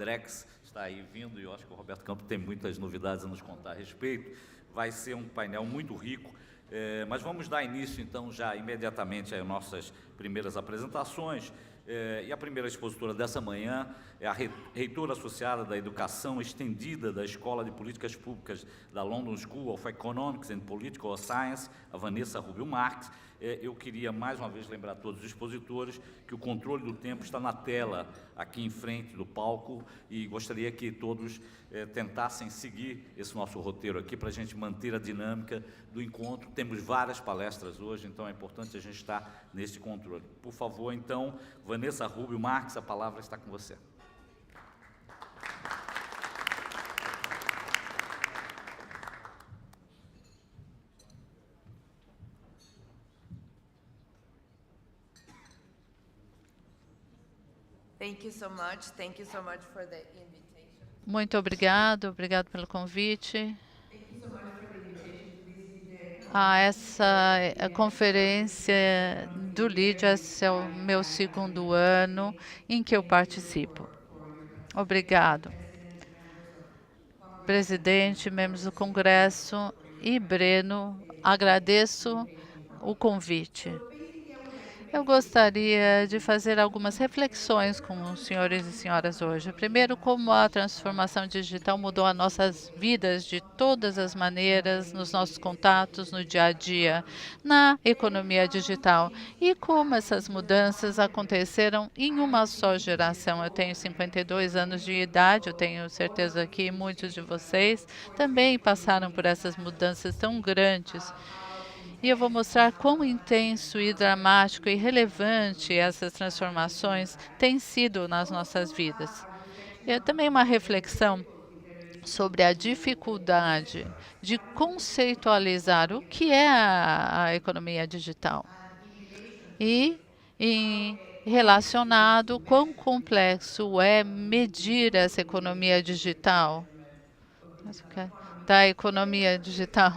Drex está aí vindo, e eu acho que o Roberto Campos tem muitas novidades a nos contar a respeito. Vai ser um painel muito rico, mas vamos dar início, então, já imediatamente às nossas primeiras apresentações. E a primeira expositora dessa manhã é a reitora associada da Educação Estendida da Escola de Políticas Públicas da London School of Economics and Political Science, a Vanessa Rubio Marques. Eu queria, mais uma vez, lembrar a todos os expositores que o controle do tempo está na tela, aqui em frente do palco, e gostaria que todos tentassem seguir esse nosso roteiro aqui, para a gente manter a dinâmica do encontro. Temos várias palestras hoje, então é importante a gente estar nesse controle. Por favor, então, Vanessa Rubio Marques, a palavra está com você. Muito obrigado pelo convite a essa conferência do LEAD. Esse é o meu segundo ano em que eu participo. Obrigado, presidente, membros do Congresso e Breno, agradeço o convite. Eu gostaria de fazer algumas reflexões com os senhores e senhoras hoje. Primeiro, como a transformação digital mudou as nossas vidas de todas as maneiras, nos nossos contatos, no dia a dia, na economia digital, e como essas mudanças aconteceram em uma só geração. Eu tenho 52 anos de idade, eu tenho certeza que muitos de vocês também passaram por essas mudanças tão grandes. E eu vou mostrar quão intenso e dramático e relevante essas transformações têm sido nas nossas vidas. E também uma reflexão sobre a dificuldade de conceitualizar o que é a economia digital e relacionado quão complexo é medir essa economia digital, da economia digital.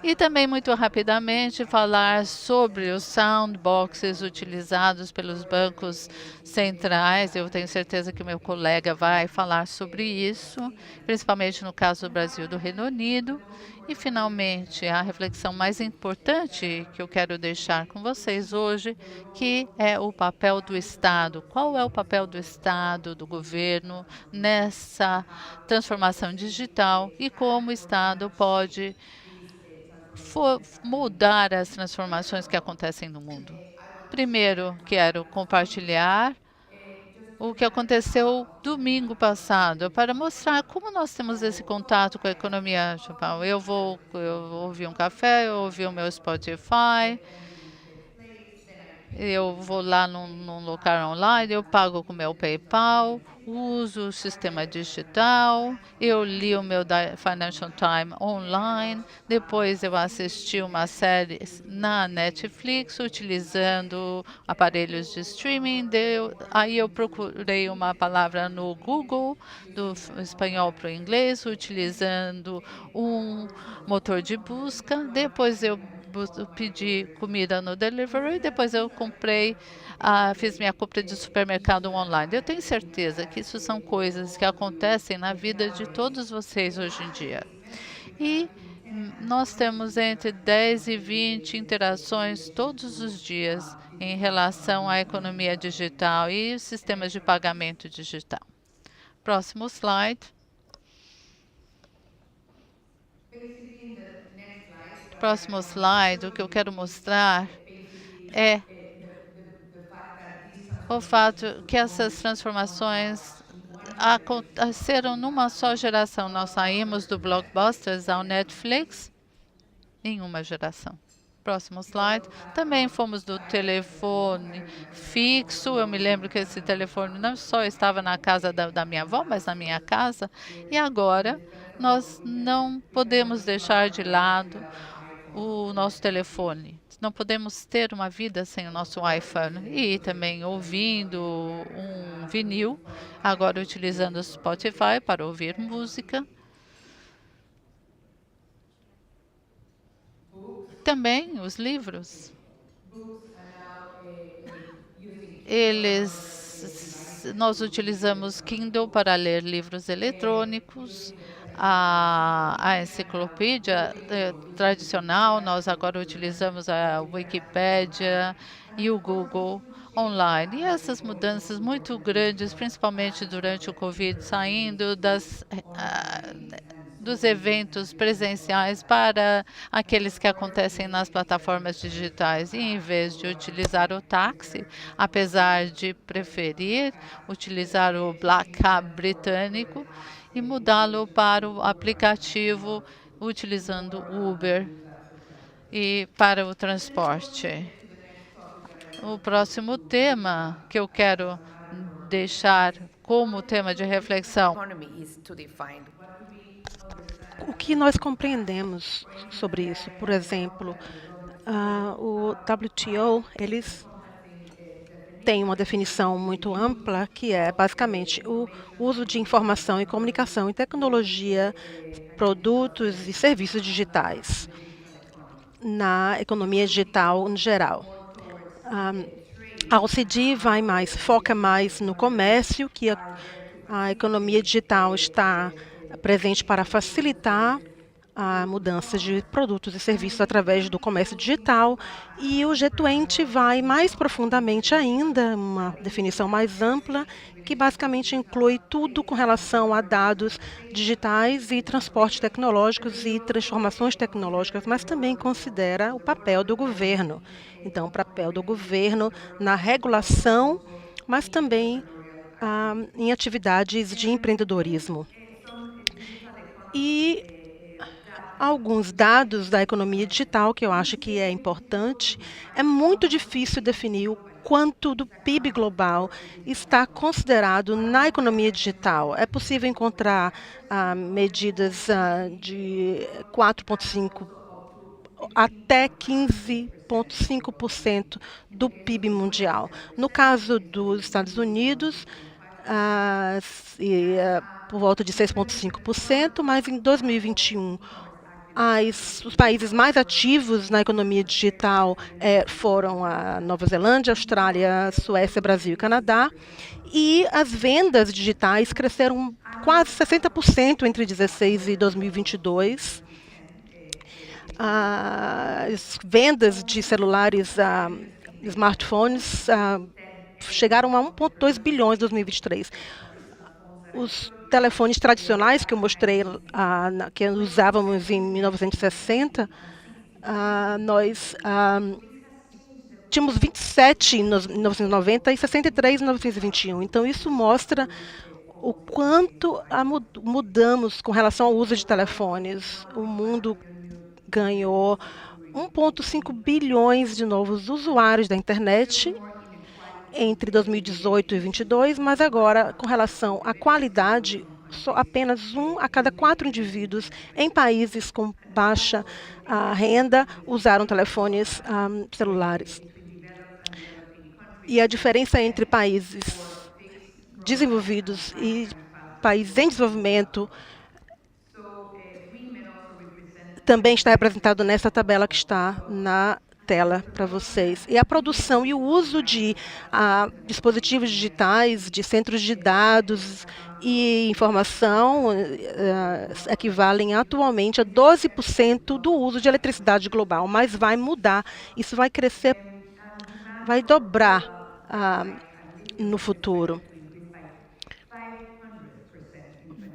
E também, muito rapidamente, falar sobre os sandboxes utilizados pelos bancos centrais. Eu tenho certeza que o meu colega vai falar sobre isso, principalmente no caso do Brasil e do Reino Unido. E, finalmente, a reflexão mais importante que eu quero deixar com vocês hoje, que é o papel do Estado. Qual é o papel do Estado, do governo, nessa transformação digital e como o Estado pode mudar as transformações que acontecem no mundo. Primeiro, quero compartilhar o que aconteceu domingo passado, para mostrar como nós temos esse contato com a economia global. Eu ouvi um café, eu ouvi o meu Spotify, eu vou lá num local online, eu pago com meu PayPal, uso o sistema digital, eu li o meu Financial Times online, depois eu assisti uma série na Netflix utilizando aparelhos de streaming, aí eu procurei uma palavra no Google, do espanhol para o inglês, utilizando um motor de busca, depois eu pedi comida no delivery, depois eu fiz minha compra de supermercado online. Eu tenho certeza que isso são coisas que acontecem na vida de todos vocês hoje em dia. E nós temos entre 10 e 20 interações todos os dias em relação à economia digital e os sistemas de pagamento digital. Próximo slide. Próximo slide, o que eu quero mostrar é o fato que essas transformações aconteceram numa só geração. Nós saímos do Blockbusters ao Netflix em uma geração. Próximo slide. Também fomos do telefone fixo. Eu me lembro que esse telefone não só estava na casa da minha avó, mas na minha casa. E agora nós não podemos deixar de lado o nosso telefone. Não podemos ter uma vida sem o nosso iPhone. E também ouvindo um vinil, agora utilizando o Spotify para ouvir música. Também os livros. Eles nós utilizamos Kindle para ler livros eletrônicos, a enciclopédia tradicional, nós agora utilizamos a Wikipédia e o Google online. E essas mudanças muito grandes, principalmente durante o Covid, saindo dos eventos presenciais para aqueles que acontecem nas plataformas digitais. E em vez de utilizar o táxi, apesar de preferir utilizar o Black Cab britânico e mudá-lo para o aplicativo utilizando Uber e para o transporte. O próximo tema que eu quero deixar como tema de reflexão. O que nós compreendemos sobre isso? Por exemplo, o WTO, eles têm uma definição muito ampla, que é basicamente o uso de informação e comunicação e tecnologia, produtos e serviços digitais na economia digital no geral. A OCDE foca mais no comércio, que a economia digital está presente para facilitar a mudança de produtos e serviços através do comércio digital, e o G20 vai mais profundamente ainda, uma definição mais ampla, que basicamente inclui tudo com relação a dados digitais e transportes tecnológicos e transformações tecnológicas, mas também considera o papel do governo. Então, o papel do governo na regulação, mas também em atividades de empreendedorismo. E alguns dados da economia digital que eu acho que é importante. É muito difícil definir o quanto do PIB global está considerado na economia digital. É possível encontrar medidas de 4,5% até 15,5% do PIB mundial. No caso dos Estados Unidos, por volta de 6,5%, mas em 2021, os países mais ativos na economia digital foram a Nova Zelândia, Austrália, Suécia, Brasil e Canadá. E as vendas digitais cresceram quase 60% entre 2016 e 2022. As vendas de celulares, smartphones, chegaram a 1,2 bilhões em 2023. Os telefones tradicionais que eu mostrei, que usávamos em 1960, nós tínhamos 27 em 1990 e 63 em 1921. Então, isso mostra o quanto mudamos com relação ao uso de telefones. O mundo ganhou 1,5 bilhões de novos usuários da internet entre 2018 e 2022, mas agora, com relação à qualidade, só apenas 1 a cada 4 indivíduos em países com baixa renda usaram telefones celulares. E a diferença entre países desenvolvidos e países em desenvolvimento também está representado nessa tabela que está na tela para vocês. E a produção e o uso de dispositivos digitais, de centros de dados e informação equivalem atualmente a 12% do uso de eletricidade global, mas vai mudar. Isso vai crescer, vai dobrar no futuro.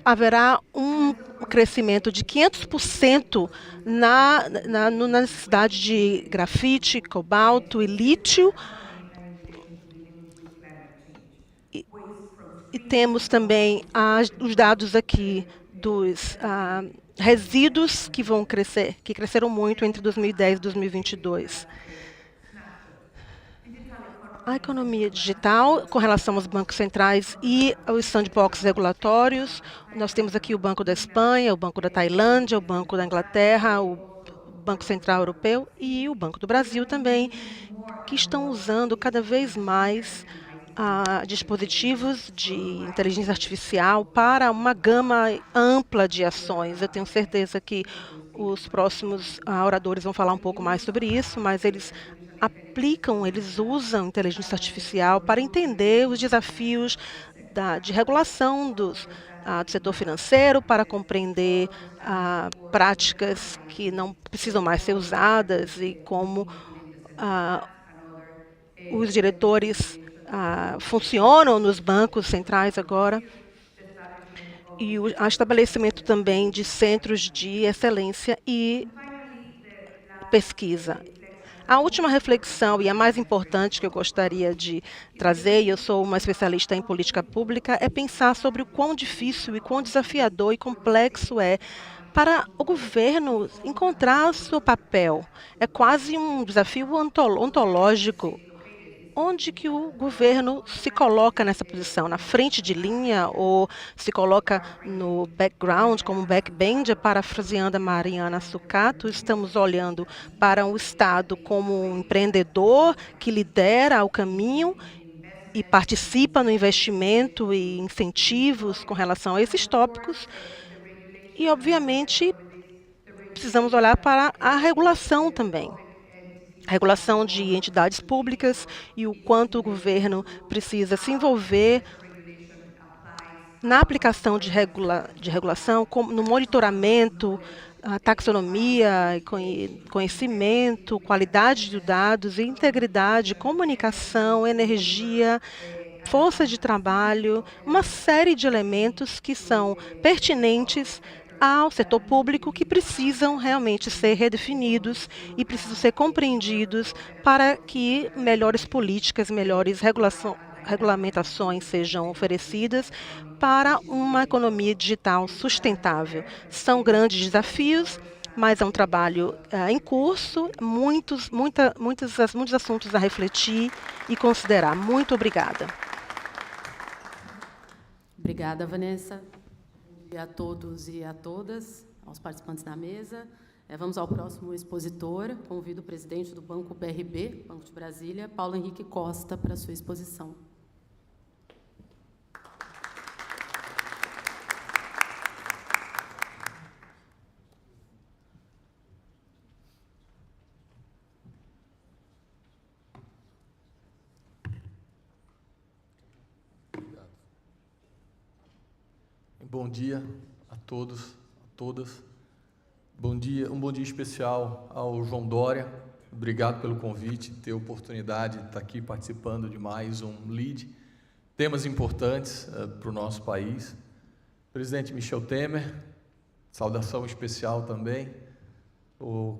Haverá um crescimento de 500% na necessidade de grafite, cobalto e lítio. E temos também os dados aqui dos resíduos que vão crescer, que cresceram muito entre 2010 e 2022. A economia digital, com relação aos bancos centrais e aos sandbox regulatórios, nós temos aqui o Banco da Espanha, o Banco da Tailândia, o Banco da Inglaterra, o Banco Central Europeu e o Banco do Brasil também, que estão usando cada vez mais dispositivos de inteligência artificial para uma gama ampla de ações. Eu tenho certeza que os próximos oradores vão falar um pouco mais sobre isso, mas eles aplicam, eles usam inteligência artificial para entender os desafios de regulação do setor financeiro, para compreender práticas que não precisam mais ser usadas e como os diretores funcionam nos bancos centrais agora, e o estabelecimento também de centros de excelência e pesquisa. A última reflexão, e a mais importante que eu gostaria de trazer, e eu sou uma especialista em política pública, é pensar sobre o quão difícil e quão desafiador e complexo é para o governo encontrar o seu papel. É quase um desafio ontológico. Onde que o governo se coloca nessa posição? Na frente de linha ou se coloca no background, como um backbencher, parafraseando a Mariana Sucato? Estamos olhando para o Estado como um empreendedor que lidera o caminho e participa no investimento e incentivos com relação a esses tópicos. E, obviamente, precisamos olhar para a regulação também. A regulação de entidades públicas e o quanto o governo precisa se envolver na aplicação de regulação, no monitoramento, taxonomia, conhecimento, qualidade de dados, integridade, comunicação, energia, força de trabalho, uma série de elementos que são pertinentes ao setor público, que precisam realmente ser redefinidos e precisam ser compreendidos para que melhores políticas, melhores regulamentações sejam oferecidas para uma economia digital sustentável. São grandes desafios, mas é um trabalho em curso, muitos assuntos a refletir e considerar. Muito obrigada. Obrigada, Vanessa. E a todos e a todas, aos participantes da mesa. Vamos ao próximo expositor. Convido o presidente do Banco BRB, Banco de Brasília, Paulo Henrique Costa, para a sua exposição. Bom dia a todos, a todas. Bom dia, um bom dia especial ao João Dória. Obrigado pelo convite, ter a oportunidade de estar aqui participando de mais um LEAD. Temas importantes para o nosso país. Presidente Michel Temer, saudação especial também.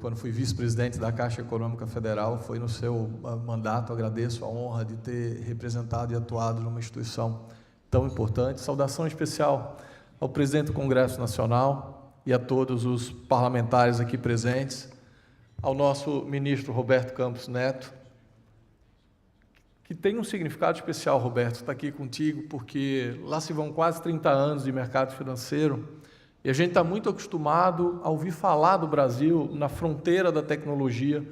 Quando fui vice-presidente da Caixa Econômica Federal, foi no seu mandato, agradeço a honra de ter representado e atuado numa instituição tão importante. Saudação especial ao presidente do Congresso Nacional e a todos os parlamentares aqui presentes, ao nosso ministro Roberto Campos Neto, que tem um significado especial, Roberto, estar aqui contigo, porque lá se vão quase 30 anos de mercado financeiro e a gente está muito acostumado a ouvir falar do Brasil na fronteira da tecnologia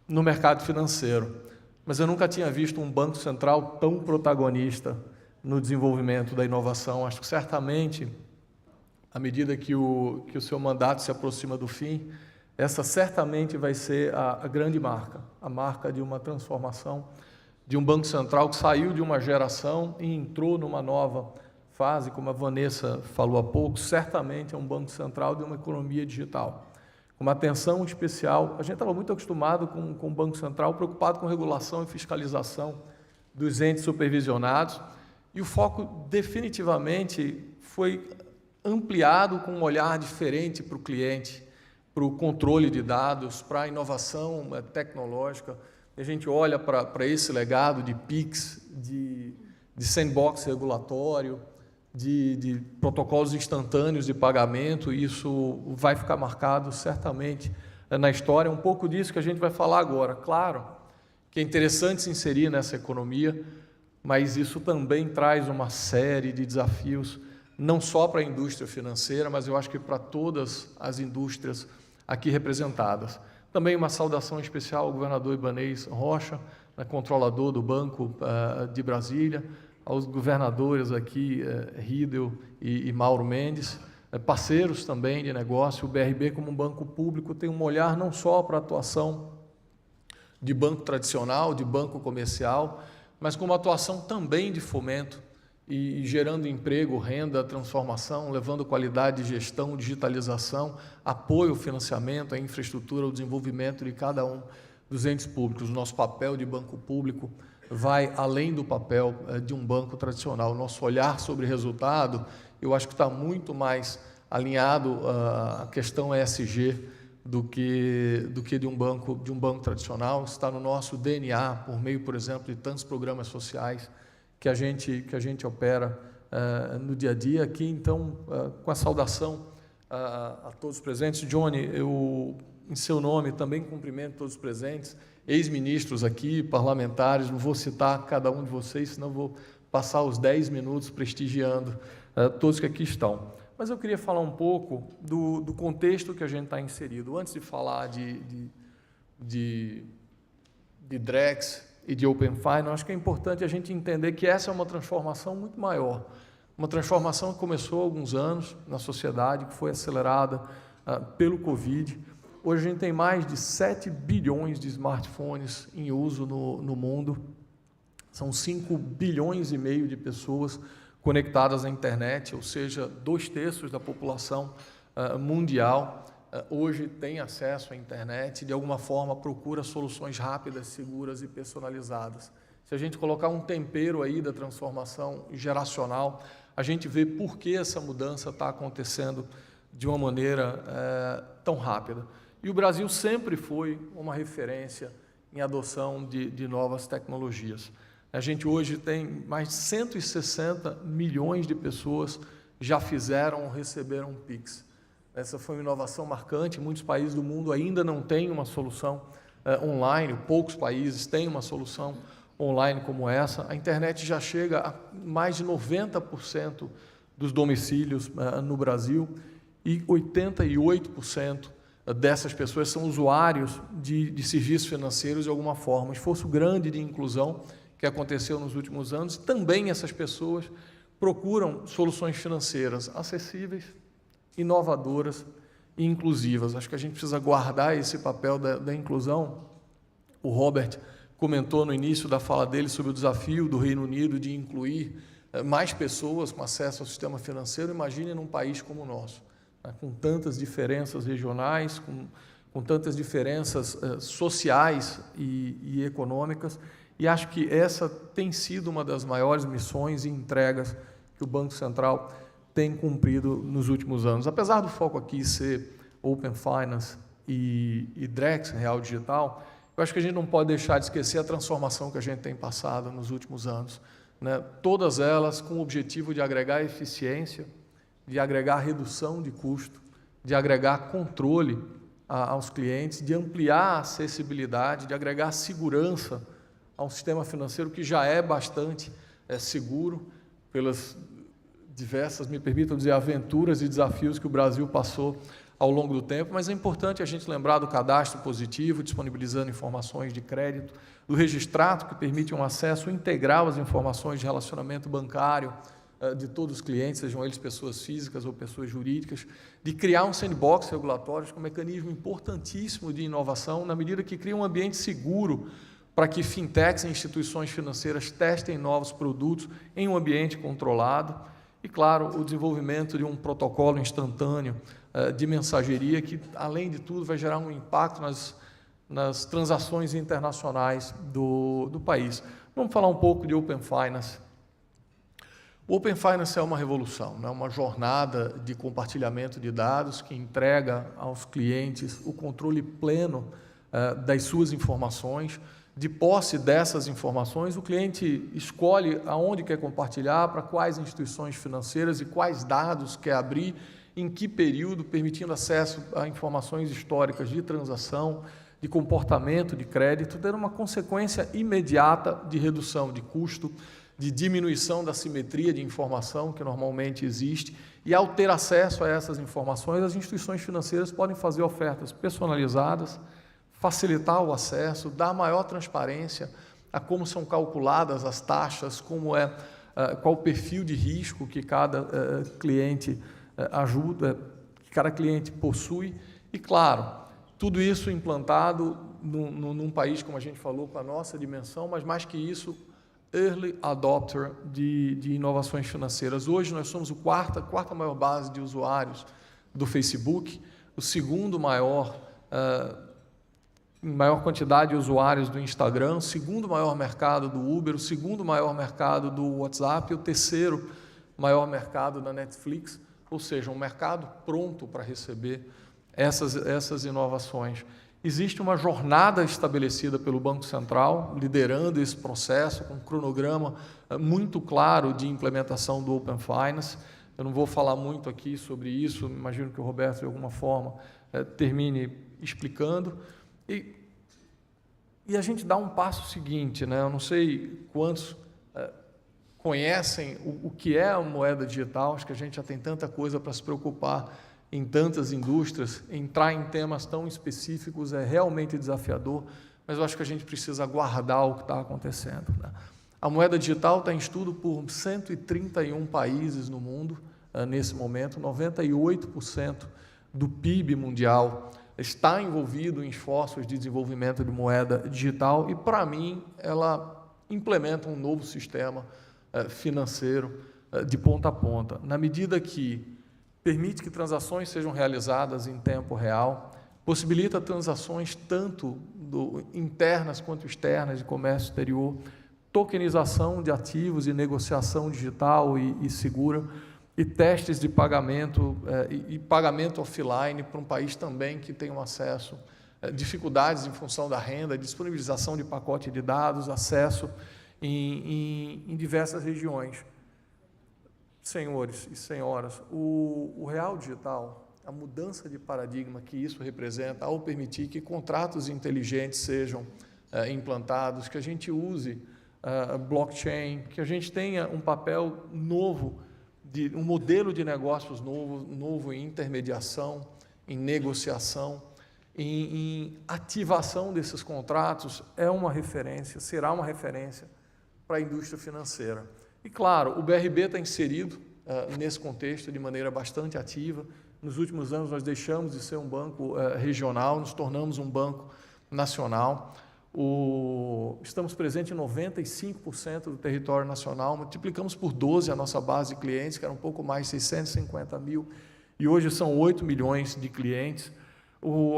no mercado financeiro, mas eu nunca tinha visto um Banco Central tão protagonista no desenvolvimento da inovação. Acho que certamente, à medida que o seu mandato se aproxima do fim, essa certamente vai ser a grande marca, a marca de uma transformação de um Banco Central que saiu de uma geração e entrou numa nova fase, como a Vanessa falou há pouco, certamente é um Banco Central de uma economia digital. Com uma atenção especial, a gente estava muito acostumado com o Banco Central preocupado com regulação e fiscalização dos entes supervisionados, e o foco definitivamente foi ampliado com um olhar diferente para o cliente, para o controle de dados, para a inovação tecnológica. A gente olha para esse legado de PIX, de sandbox regulatório, de protocolos instantâneos de pagamento, e isso vai ficar marcado certamente na história. Um pouco disso que a gente vai falar agora. Claro que é interessante se inserir nessa economia, mas isso também traz uma série de desafios, não só para a indústria financeira, mas eu acho que para todas as indústrias aqui representadas. Também uma saudação especial ao governador Ibanez Rocha, controlador do Banco de Brasília, aos governadores aqui, Riedel e Mauro Mendes, parceiros também de negócio. O BRB, como um banco público, tem um olhar não só para a atuação de banco tradicional, de banco comercial, mas com uma atuação também de fomento e gerando emprego, renda, transformação, levando qualidade de gestão, digitalização, apoio ao financiamento, à infraestrutura, ao desenvolvimento de cada um dos entes públicos. O nosso papel de banco público vai além do papel de um banco tradicional. O nosso olhar sobre resultado, eu acho que está muito mais alinhado à questão ESG do que de um banco tradicional. Está no nosso DNA, por meio, por exemplo, de tantos programas sociais que a gente opera no dia a dia aqui. Então, com a saudação a todos os presentes, Johnny, eu, em seu nome, também cumprimento todos os presentes, ex-ministros aqui, parlamentares, não vou citar cada um de vocês, senão vou passar os 10 minutos prestigiando todos que aqui estão. Mas eu queria falar um pouco do contexto que a gente está inserido. Antes de falar de Drex e de Open Finance, acho que é importante a gente entender que essa é uma transformação muito maior. Uma transformação que começou há alguns anos na sociedade, que foi acelerada pelo Covid. Hoje a gente tem mais de 7 bilhões de smartphones em uso no mundo. São 5,5 bilhões de pessoas conectadas à internet, ou seja, 2/3 da população mundial hoje tem acesso à internet e, de alguma forma, procura soluções rápidas, seguras e personalizadas. Se a gente colocar um tempero aí da transformação geracional, a gente vê por que essa mudança está acontecendo de uma maneira tão rápida. E o Brasil sempre foi uma referência em adoção de novas tecnologias. A gente hoje tem mais de 160 milhões de pessoas já fizeram ou receberam um Pix. Essa foi uma inovação marcante. Muitos países do mundo ainda não têm uma solução online, poucos países têm uma solução online como essa. A internet já chega a mais de 90% dos domicílios no Brasil e 88% dessas pessoas são usuários de serviços financeiros de alguma forma. Um esforço grande de inclusão que aconteceu nos últimos anos. Também essas pessoas procuram soluções financeiras acessíveis, inovadoras e inclusivas. Acho que a gente precisa guardar esse papel da inclusão. O Robert comentou no início da fala dele sobre o desafio do Reino Unido de incluir mais pessoas com acesso ao sistema financeiro. Imagine num país como o nosso, com tantas diferenças regionais, com tantas diferenças sociais e econômicas. E acho que essa tem sido uma das maiores missões e entregas que o Banco Central tem cumprido nos últimos anos. Apesar do foco aqui ser Open Finance e Drex, Real Digital, eu acho que a gente não pode deixar de esquecer a transformação que a gente tem passado nos últimos anos, né? Todas elas com o objetivo de agregar eficiência, de agregar redução de custo, de agregar controle aos clientes, de ampliar a acessibilidade, de agregar segurança a um sistema financeiro que já é bastante seguro pelas diversas, me permitam dizer, aventuras e desafios que o Brasil passou ao longo do tempo, mas é importante a gente lembrar do cadastro positivo, disponibilizando informações de crédito, do registrato, que permite um acesso integral às informações de relacionamento bancário de todos os clientes, sejam eles pessoas físicas ou pessoas jurídicas, de criar um sandbox regulatório, que é um mecanismo importantíssimo de inovação, na medida que cria um ambiente seguro para que fintechs e instituições financeiras testem novos produtos em um ambiente controlado. E, claro, o desenvolvimento de um protocolo instantâneo de mensageria que, além de tudo, vai gerar um impacto nas transações internacionais do país. Vamos falar um pouco de Open Finance. O Open Finance é uma revolução, né? Uma jornada de compartilhamento de dados que entrega aos clientes o controle pleno das suas informações. De posse dessas informações, o cliente escolhe aonde quer compartilhar, para quais instituições financeiras e quais dados quer abrir, em que período, permitindo acesso a informações históricas de transação, de comportamento de crédito, tendo uma consequência imediata de redução de custo, de diminuição da simetria de informação que normalmente existe, e ao ter acesso a essas informações, as instituições financeiras podem fazer ofertas personalizadas, facilitar o acesso, dar maior transparência a como são calculadas as taxas, qual o perfil de risco que cada cliente que cada cliente possui. E, claro, tudo isso implantado num país, como a gente falou, com a nossa dimensão, mas mais que isso, early adopter de inovações financeiras. Hoje nós somos a quarta maior base de usuários do Facebook, o segundo maior, em maior quantidade de usuários do Instagram, o segundo maior mercado do Uber, o segundo maior mercado do WhatsApp e o terceiro maior mercado da Netflix, ou seja, um mercado pronto para receber essas inovações. Existe uma jornada estabelecida pelo Banco Central, liderando esse processo, com um cronograma muito claro de implementação do Open Finance. Eu não vou falar muito aqui sobre isso, imagino que o Roberto, de alguma forma, termine explicando. E a gente dá um passo seguinte, né? Eu não sei quantos conhecem o que é a moeda digital, acho que a gente já tem tanta coisa para se preocupar em tantas indústrias, entrar em temas tão específicos é realmente desafiador, mas eu acho que a gente precisa aguardar o que está acontecendo, né? A moeda digital está em estudo por 131 países no mundo, nesse momento, 98% do PIB mundial está envolvido em esforços de desenvolvimento de moeda digital e, para mim, ela implementa um novo sistema financeiro de ponta a ponta, na medida que permite que transações sejam realizadas em tempo real, possibilita transações tanto internas quanto externas de comércio exterior, tokenização de ativos e negociação digital e segura, e testes de pagamento e pagamento offline para um país também que tem um acesso, dificuldades em função da renda, disponibilização de pacote de dados, acesso em diversas regiões. Senhores e senhoras, o real digital, a mudança de paradigma que isso representa ao permitir que contratos inteligentes sejam implantados, que a gente use blockchain, que a gente tenha um papel novo, um modelo de negócios novo em intermediação, em negociação, em ativação desses contratos, é uma referência, será uma referência para a indústria financeira. E, claro, o BRB está inserido nesse contexto de maneira bastante ativa. Nos últimos anos, nós deixamos de ser um banco regional, nos tornamos um banco nacional. Estamos presentes em 95% do território nacional, multiplicamos por 12 a nossa base de clientes, que era um pouco mais de 650 mil, e hoje são 8 milhões de clientes.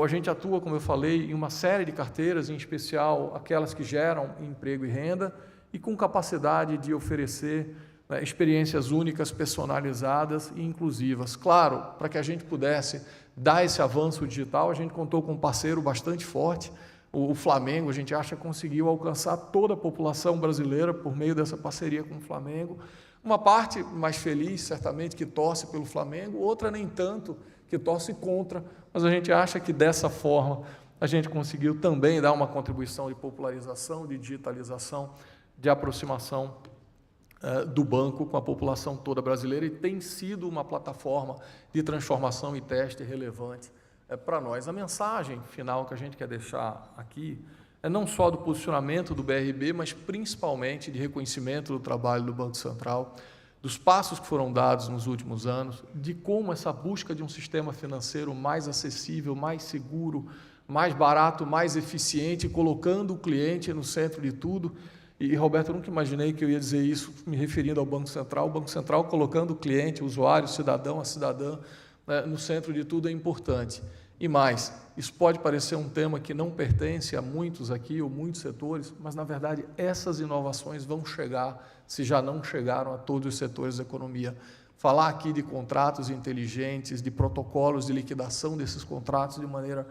A gente atua, como eu falei, em uma série de carteiras, em especial aquelas que geram emprego e renda, e com capacidade de oferecer experiências únicas, personalizadas e inclusivas. Claro, para que a gente pudesse dar esse avanço digital, a gente contou com um parceiro bastante forte, o Flamengo. A gente acha que conseguiu alcançar toda a população brasileira por meio dessa parceria com o Flamengo. Uma parte mais feliz, certamente, que torce pelo Flamengo, outra nem tanto, que torce contra, mas a gente acha que dessa forma a gente conseguiu também dar uma contribuição de popularização, de digitalização, de aproximação do banco com a população toda brasileira, e tem sido uma plataforma de transformação e teste relevante para nós. A mensagem final que a gente quer deixar aqui é não só do posicionamento do BRB, mas principalmente de reconhecimento do trabalho do Banco Central, dos passos que foram dados nos últimos anos, de como essa busca de um sistema financeiro mais acessível, mais seguro, mais barato, mais eficiente, colocando o cliente no centro de tudo. E, Roberto, eu nunca imaginei que eu ia dizer isso me referindo ao Banco Central colocando o cliente, o usuário, o cidadão, a cidadã, no centro de tudo é importante. E mais, isso pode parecer um tema que não pertence a muitos aqui, ou muitos setores, mas, na verdade, essas inovações vão chegar, se já não chegaram, a todos os setores da economia. Falar aqui de contratos inteligentes, de protocolos de liquidação desses contratos de maneira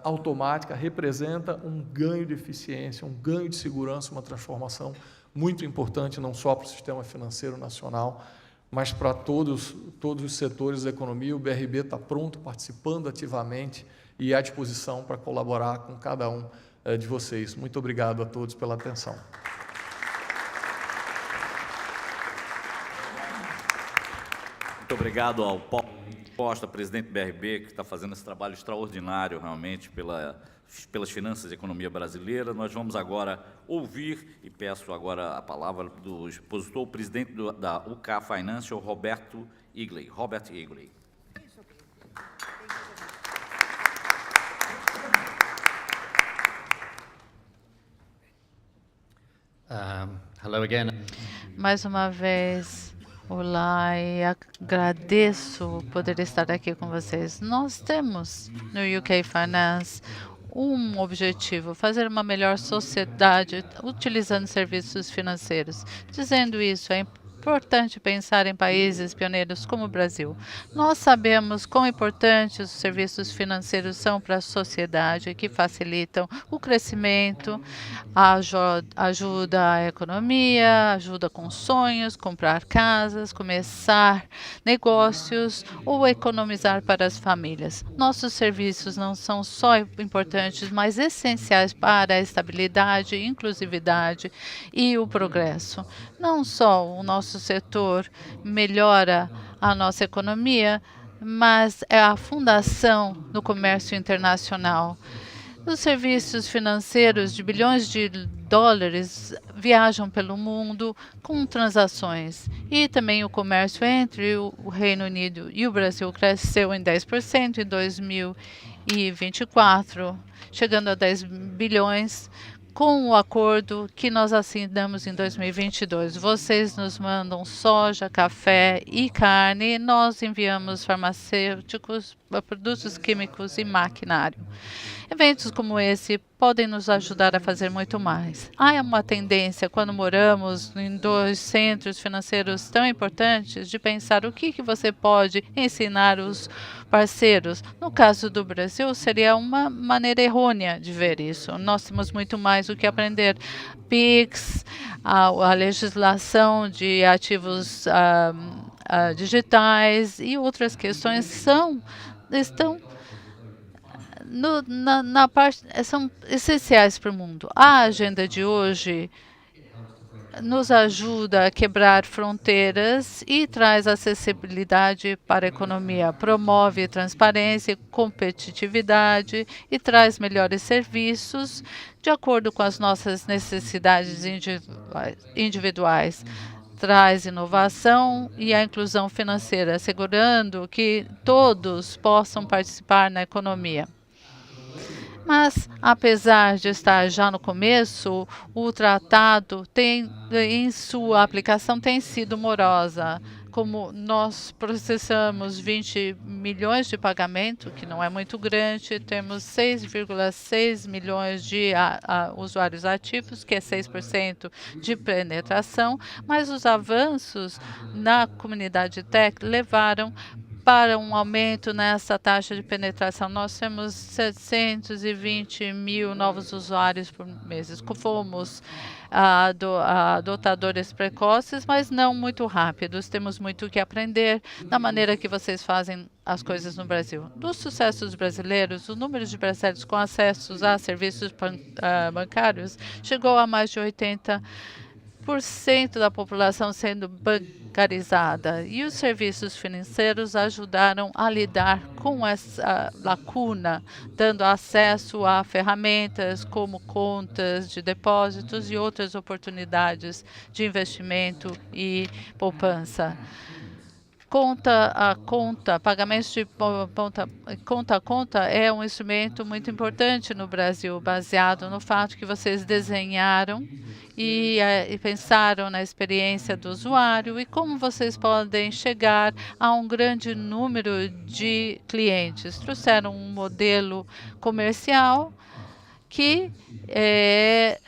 automática, representa um ganho de eficiência, um ganho de segurança, uma transformação muito importante, não só para o sistema financeiro nacional, mas para todos os setores da economia. O BRB está pronto, participando ativamente e à disposição para colaborar com cada um de vocês. Muito obrigado a todos pela atenção. Muito obrigado ao Paulo Costa, presidente do BRB, que está fazendo esse trabalho extraordinário, realmente, pelas finanças e economia brasileira. Nós vamos agora ouvir, e peço agora a palavra do expositor, o presidente da UK Financial, Robert Eagley. Robert Eagley. Hello again. Mais uma vez, olá, e agradeço poder estar aqui com vocês. Nós temos no UK Finance um objetivo, fazer uma melhor sociedade utilizando serviços financeiros. Dizendo isso, é importante pensar em países pioneiros como o Brasil. Nós sabemos quão importantes os serviços financeiros são para a sociedade, que facilitam o crescimento, ajuda a economia, ajuda com sonhos, comprar casas, começar negócios ou economizar para as famílias. Nossos serviços não são só importantes, mas essenciais para a estabilidade, inclusividade e o progresso. Não só o nosso setor melhora a nossa economia, mas é a fundação do comércio internacional. Os serviços financeiros de bilhões de dólares viajam pelo mundo com transações. E também o comércio entre o Reino Unido e o Brasil cresceu em 10% em 2024, chegando a 10 bilhões com o acordo que nós assinamos em 2022. Vocês nos mandam soja, café e carne, e nós enviamos farmacêuticos, produtos químicos e maquinário. Eventos como esse podem nos ajudar a fazer muito mais. Há uma tendência, quando moramos em dois centros financeiros tão importantes, de pensar o que você pode ensinar os parceiros. No caso do Brasil, seria uma maneira errônea de ver isso. Nós temos muito mais o que aprender. PIX, a legislação de ativos digitais e outras questões estão são essenciais para o mundo. A agenda de hoje nos ajuda a quebrar fronteiras e traz acessibilidade para a economia, promove transparência e competitividade e traz melhores serviços de acordo com as nossas necessidades individuais. Traz inovação e a inclusão financeira, assegurando que todos possam participar na economia. Mas, apesar de estar já no começo, o tratado em sua aplicação tem sido morosa. Como nós processamos 20 milhões de pagamento, que não é muito grande, temos 6,6 milhões de usuários ativos, que é 6% de penetração, mas os avanços na comunidade tech levaram para um aumento nessa taxa de penetração. Nós temos 720 mil novos usuários por mês. Fomos adotadores precoces, mas não muito rápidos. Temos muito que aprender da maneira que vocês fazem as coisas no Brasil. Dos sucessos brasileiros, o número de brasileiros com acessos a serviços bancários chegou a mais de 80% da população sendo bancarizada, e os serviços financeiros ajudaram a lidar com essa lacuna, dando acesso a ferramentas como contas de depósitos e outras oportunidades de investimento e poupança. Conta a conta, pagamentos de conta a conta é um instrumento muito importante no Brasil, baseado no fato que vocês desenharam e pensaram na experiência do usuário e como vocês podem chegar a um grande número de clientes. Trouxeram um modelo comercial que é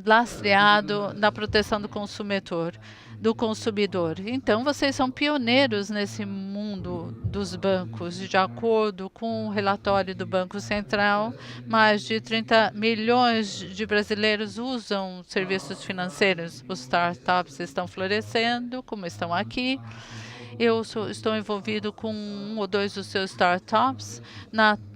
lastreado na proteção do consumidor. Então, vocês são pioneiros nesse mundo dos bancos. De acordo com o relatório do Banco Central, mais de 30 milhões de brasileiros usam serviços financeiros. Os startups estão florescendo, como estão aqui. Eu estou envolvido com um ou dois dos seus startups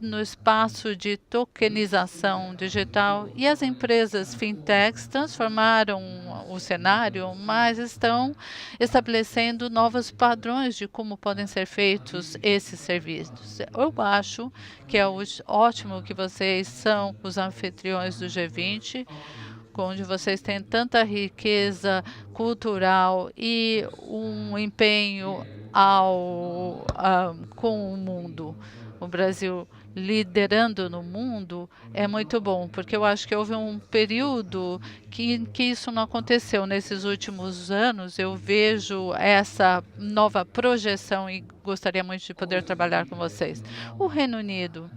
no espaço de tokenização digital, e as empresas fintechs transformaram o cenário, mas estão estabelecendo novos padrões de como podem ser feitos esses serviços. Eu acho que é ótimo que vocês são os anfitriões do G20, onde vocês têm tanta riqueza cultural e um empenho com o mundo. O Brasil liderando no mundo é muito bom, porque eu acho que houve um período que isso não aconteceu. Nesses últimos anos, eu vejo essa nova projeção e gostaria muito de poder trabalhar com vocês. O Reino Unido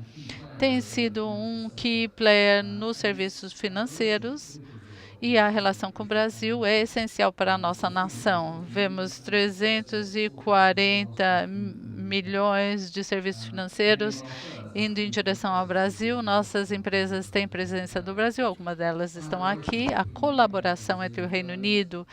tem sido um key player nos serviços financeiros e a relação com o Brasil é essencial para a nossa nação. Vemos 340 milhões de serviços financeiros indo em direção ao Brasil. Nossas empresas têm presença no Brasil, algumas delas estão aqui. A colaboração entre o Reino Unido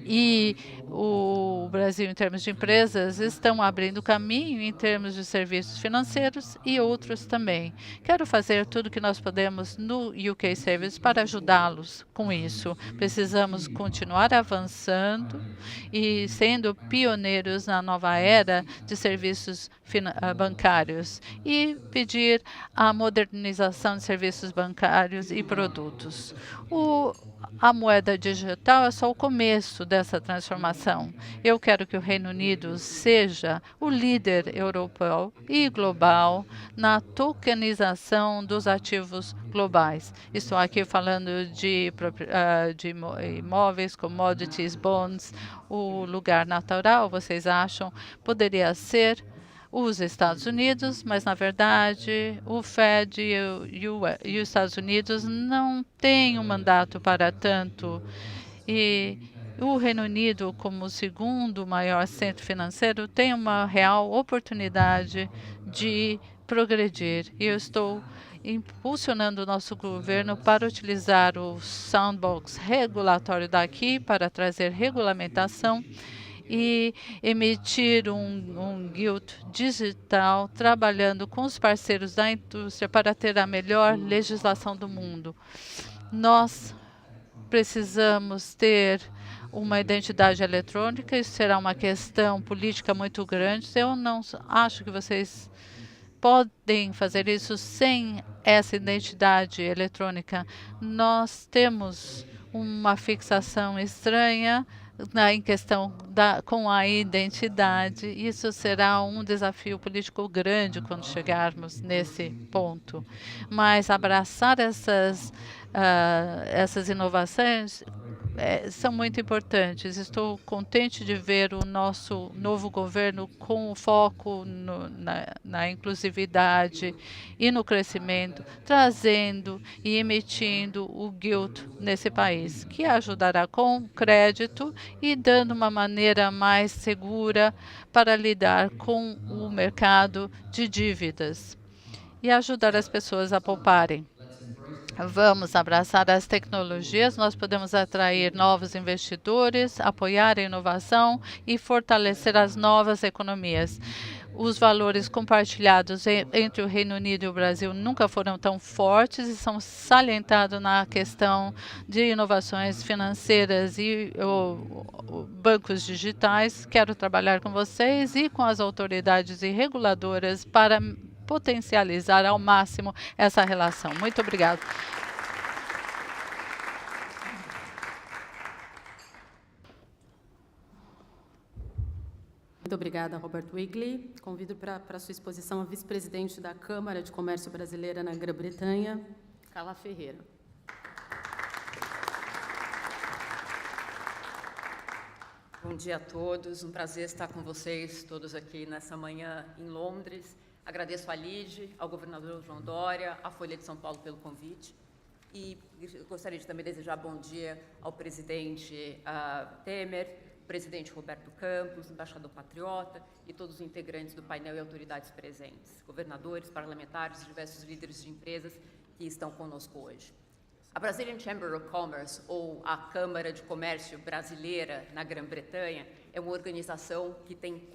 e o Brasil em termos de empresas estão abrindo caminho em termos de serviços financeiros e outros também. Quero fazer tudo o que nós podemos no UK Service para ajudá-los com isso. Precisamos continuar avançando e sendo pioneiros na nova era de serviços bancários e pedir a modernização de serviços bancários e produtos. A moeda digital é só o começo dessa transformação. Eu quero que o Reino Unido seja o líder europeu e global na tokenização dos ativos globais. Estou aqui falando de imóveis, commodities, bonds. O lugar natural, vocês acham, poderia ser os Estados Unidos, mas, na verdade, o Fed e os Estados Unidos não têm um mandato para tanto. E o Reino Unido, como o segundo maior centro financeiro, tem uma real oportunidade de progredir. E eu estou impulsionando o nosso governo para utilizar o sandbox regulatório daqui para trazer regulamentação e emitir um guild digital, trabalhando com os parceiros da indústria para ter a melhor legislação do mundo. Nós precisamos ter uma identidade eletrônica, isso será uma questão política muito grande. Eu não acho que vocês podem fazer isso sem essa identidade eletrônica. Nós temos uma fixação estranha em questão com a identidade. Isso será um desafio político grande quando chegarmos nesse ponto. Mas abraçar essas inovações são muito importantes. Estou contente de ver o nosso novo governo com foco na inclusividade e no crescimento, trazendo e emitindo o guild nesse país, que ajudará com crédito e dando uma maneira mais segura para lidar com o mercado de dívidas e ajudar as pessoas a pouparem. Vamos abraçar as tecnologias, nós podemos atrair novos investidores, apoiar a inovação e fortalecer as novas economias. Os valores compartilhados entre o Reino Unido e o Brasil nunca foram tão fortes e são salientados na questão de inovações financeiras e bancos digitais. Quero trabalhar com vocês e com as autoridades e reguladoras para potencializar ao máximo essa relação. Muito obrigado. Muito obrigada, Robert Wigley. Convido para a sua exposição a vice-presidente da Câmara de Comércio Brasileira na Grã-Bretanha, Carla Ferreira. Bom dia a todos, um prazer estar com vocês todos aqui nessa manhã em Londres. Agradeço à LIDE, ao governador João Dória, à Folha de São Paulo pelo convite e gostaria de também desejar bom dia ao presidente Temer, presidente Roberto Campos, embaixador patriota e todos os integrantes do painel e autoridades presentes, governadores, parlamentares e diversos líderes de empresas que estão conosco hoje. A Brazilian Chamber of Commerce, ou a Câmara de Comércio Brasileira na Grã-Bretanha, é uma organização que tem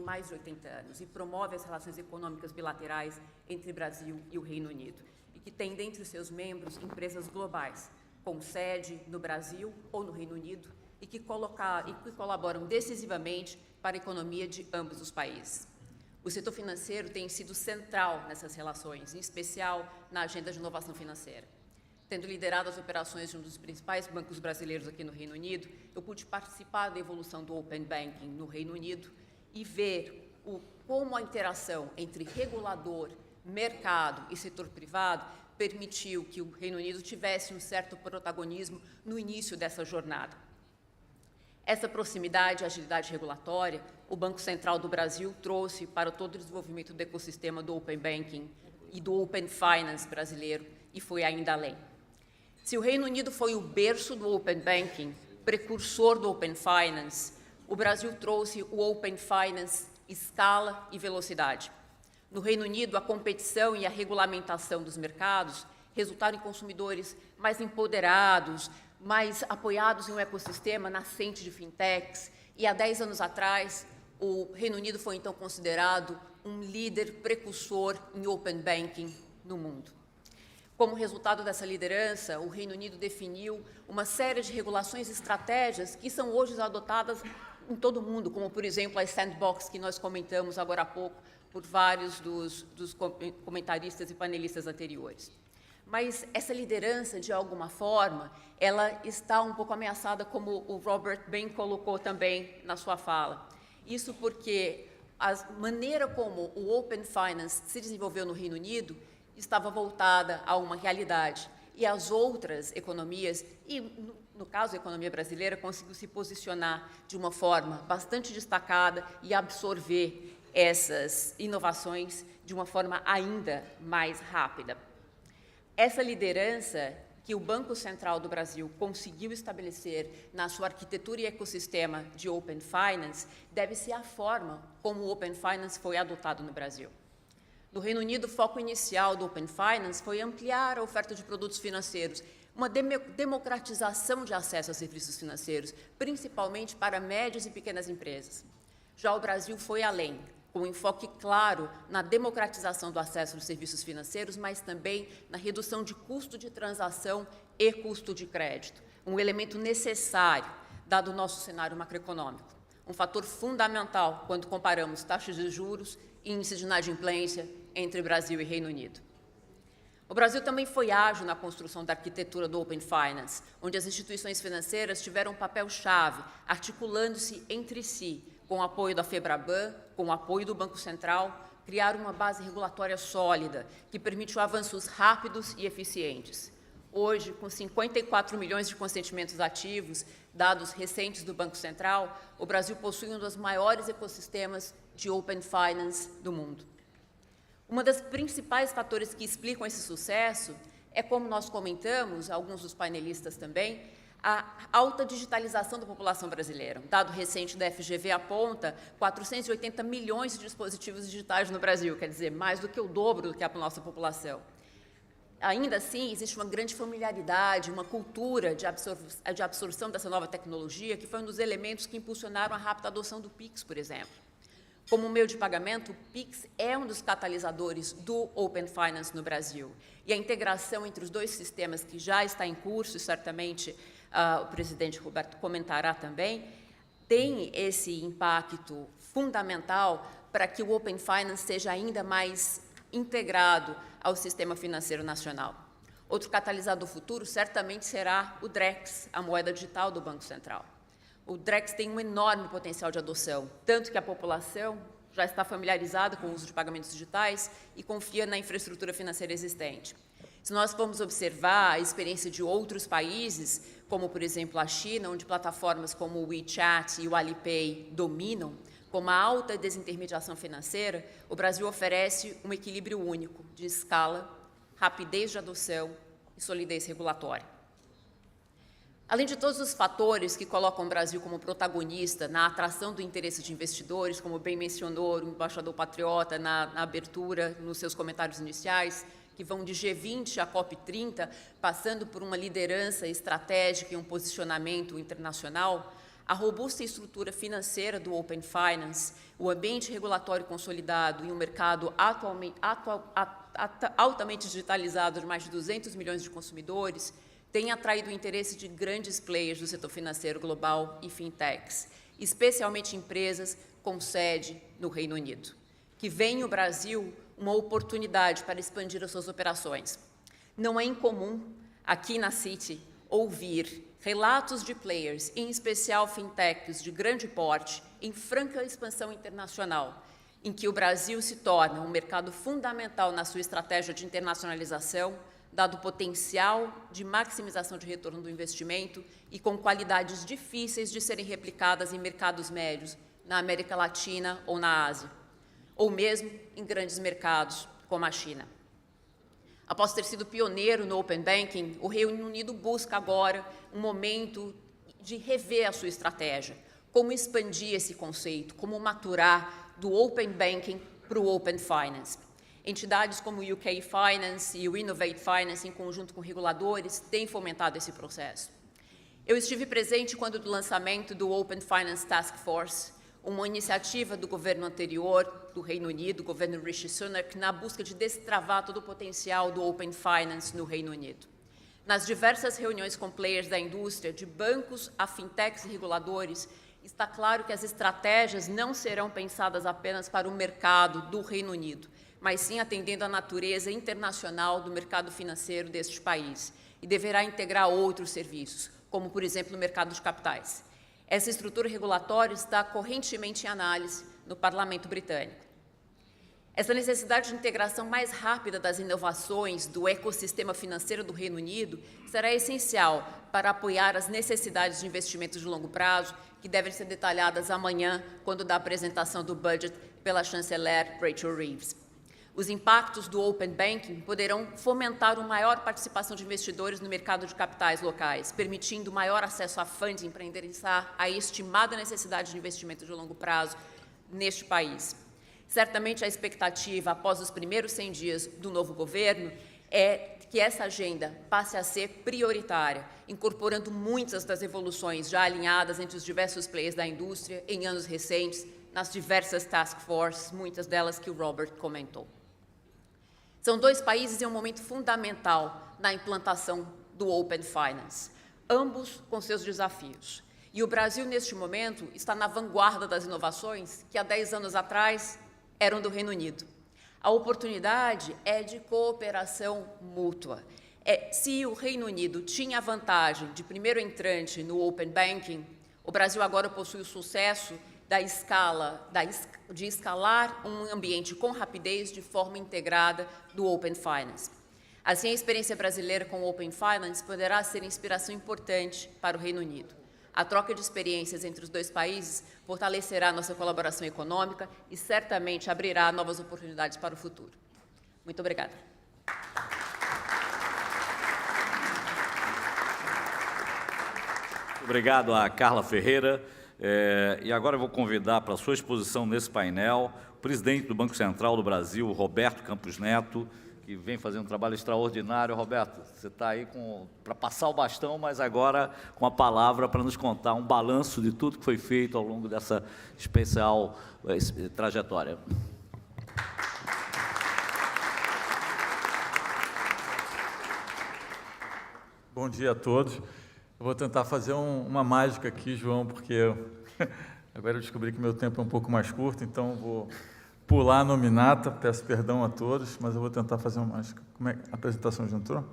mais de 80 anos e promove as relações econômicas bilaterais entre Brasil e o Reino Unido, e que tem dentre os seus membros empresas globais, com sede no Brasil ou no Reino Unido, e que colaboram decisivamente para a economia de ambos os países. O setor financeiro tem sido central nessas relações, em especial na agenda de inovação financeira. Tendo liderado as operações de um dos principais bancos brasileiros aqui no Reino Unido, eu pude participar da evolução do Open Banking no Reino Unido e ver como a interação entre regulador, mercado e setor privado permitiu que o Reino Unido tivesse um certo protagonismo no início dessa jornada. Essa proximidade e agilidade regulatória, o Banco Central do Brasil trouxe para todo o desenvolvimento do ecossistema do Open Banking e do Open Finance brasileiro, e foi ainda além. Se o Reino Unido foi o berço do Open Banking, precursor do Open Finance, o Brasil trouxe o Open Finance escala e velocidade. No Reino Unido, a competição e a regulamentação dos mercados resultaram em consumidores mais empoderados, mais apoiados em um ecossistema nascente de fintechs, e há 10 anos atrás, o Reino Unido foi então considerado um líder precursor em Open Banking no mundo. Como resultado dessa liderança, o Reino Unido definiu uma série de regulações e estratégias que são hoje adotadas em todo o mundo, como, por exemplo, a sandbox que nós comentamos agora há pouco por vários dos comentaristas e panelistas anteriores. Mas essa liderança, de alguma forma, ela está um pouco ameaçada, como o Robert bem colocou também na sua fala. Isso porque a maneira como o Open Finance se desenvolveu no Reino Unido estava voltada a uma realidade, e as outras economias, e no caso a economia brasileira, conseguiu se posicionar de uma forma bastante destacada e absorver essas inovações de uma forma ainda mais rápida. Essa liderança que o Banco Central do Brasil conseguiu estabelecer na sua arquitetura e ecossistema de Open Finance deve-se à forma como o Open Finance foi adotado no Brasil. No Reino Unido, o foco inicial do Open Finance foi ampliar a oferta de produtos financeiros, uma democratização de acesso a serviços financeiros, principalmente para médias e pequenas empresas. Já o Brasil foi além, com um enfoque claro na democratização do acesso aos serviços financeiros, mas também na redução de custo de transação e custo de crédito, um elemento necessário, dado o nosso cenário macroeconômico, um fator fundamental quando comparamos taxas de juros e índice de inadimplência entre Brasil e Reino Unido. O Brasil também foi ágil na construção da arquitetura do Open Finance, onde as instituições financeiras tiveram um papel-chave, articulando-se entre si, com o apoio da FEBRABAN, com o apoio do Banco Central, criar uma base regulatória sólida, que permitiu avanços rápidos e eficientes. Hoje, com 54 milhões de consentimentos ativos, dados recentes do Banco Central, o Brasil possui um dos maiores ecossistemas de Open Finance do mundo. Uma das principais fatores que explicam esse sucesso é, como nós comentamos, alguns dos painelistas também, a alta digitalização da população brasileira. Um dado recente da FGV aponta 480 milhões de dispositivos digitais no Brasil, quer dizer, mais do que o dobro do que a nossa população. Ainda assim, existe uma grande familiaridade, uma cultura de absorção dessa nova tecnologia, que foi um dos elementos que impulsionaram a rápida adoção do PIX, por exemplo. Como meio de pagamento, o PIX é um dos catalisadores do Open Finance no Brasil. E a integração entre os dois sistemas, que já está em curso, e certamente o presidente Roberto comentará também, tem esse impacto fundamental para que o Open Finance seja ainda mais integrado ao sistema financeiro nacional. Outro catalisador futuro certamente será o DREX, a moeda digital do Banco Central. O DREX tem um enorme potencial de adoção, tanto que a população já está familiarizada com o uso de pagamentos digitais e confia na infraestrutura financeira existente. Se nós formos observar a experiência de outros países, como, por exemplo, a China, onde plataformas como o WeChat e o Alipay dominam, com uma alta desintermediação financeira, o Brasil oferece um equilíbrio único de escala, rapidez de adoção e solidez regulatória. Além de todos os fatores que colocam o Brasil como protagonista na atração do interesse de investidores, como bem mencionou o embaixador patriota na abertura, nos seus comentários iniciais, que vão de G20 a COP30, passando por uma liderança estratégica e um posicionamento internacional, a robusta estrutura financeira do Open Finance, o ambiente regulatório consolidado e um mercado altamente digitalizado de mais de 200 milhões de consumidores, tem atraído o interesse de grandes players do setor financeiro global e fintechs, especialmente empresas com sede no Reino Unido, que veem no Brasil uma oportunidade para expandir as suas operações. Não é incomum, aqui na Citi, ouvir relatos de players, em especial fintechs de grande porte, em franca expansão internacional, em que o Brasil se torna um mercado fundamental na sua estratégia de internacionalização, dado o potencial de maximização de retorno do investimento e com qualidades difíceis de serem replicadas em mercados médios, na América Latina ou na Ásia, ou mesmo em grandes mercados como a China. Após ter sido pioneiro no Open Banking, o Reino Unido busca agora um momento de rever a sua estratégia, como expandir esse conceito, como maturar do Open Banking para o Open Finance. Entidades como o UK Finance e o Innovate Finance, em conjunto com reguladores, têm fomentado esse processo. Eu estive presente quando do lançamento do Open Finance Task Force, uma iniciativa do governo anterior do Reino Unido, o governo Rishi Sunak, na busca de destravar todo o potencial do Open Finance no Reino Unido. Nas diversas reuniões com players da indústria, de bancos a fintechs e reguladores, está claro que as estratégias não serão pensadas apenas para o mercado do Reino Unido, mas sim atendendo à natureza internacional do mercado financeiro deste país, e deverá integrar outros serviços, como, por exemplo, o mercado de capitais. Essa estrutura regulatória está correntemente em análise no Parlamento britânico. Essa necessidade de integração mais rápida das inovações do ecossistema financeiro do Reino Unido será essencial para apoiar as necessidades de investimentos de longo prazo, que devem ser detalhadas amanhã, quando da apresentação do budget pela chanceler Rachel Reeves. Os impactos do Open Banking poderão fomentar uma maior participação de investidores no mercado de capitais locais, permitindo maior acesso a funding para endereçar a estimada necessidade de investimento de longo prazo neste país. Certamente a expectativa, após os primeiros 100 dias do novo governo, é que essa agenda passe a ser prioritária, incorporando muitas das evoluções já alinhadas entre os diversos players da indústria em anos recentes, nas diversas task forces, muitas delas que o Robert comentou. São dois países em um momento fundamental na implantação do Open Finance, ambos com seus desafios. E o Brasil, neste momento, está na vanguarda das inovações que há 10 anos atrás eram do Reino Unido. A oportunidade é de cooperação mútua. Se o Reino Unido tinha a vantagem de primeiro entrante no Open Banking, o Brasil agora possui o sucesso de escalar um ambiente com rapidez de forma integrada do Open Finance. Assim, a experiência brasileira com o Open Finance poderá ser inspiração importante para o Reino Unido. A troca de experiências entre os dois países fortalecerá nossa colaboração econômica e certamente abrirá novas oportunidades para o futuro. Muito obrigada. Obrigado a Carla Ferreira. E agora eu vou convidar para a sua exposição nesse painel o presidente do Banco Central do Brasil, Roberto Campos Neto, que vem fazendo um trabalho extraordinário. Roberto, você está aí para passar o bastão, mas agora com a palavra para nos contar um balanço de tudo que foi feito ao longo dessa especial trajetória. Bom dia a todos. Eu vou tentar fazer uma mágica aqui, João, porque agora eu descobri que meu tempo é um pouco mais curto, então vou pular a nominata, peço perdão a todos, mas eu vou tentar fazer uma mágica. Como é que a apresentação já entrou?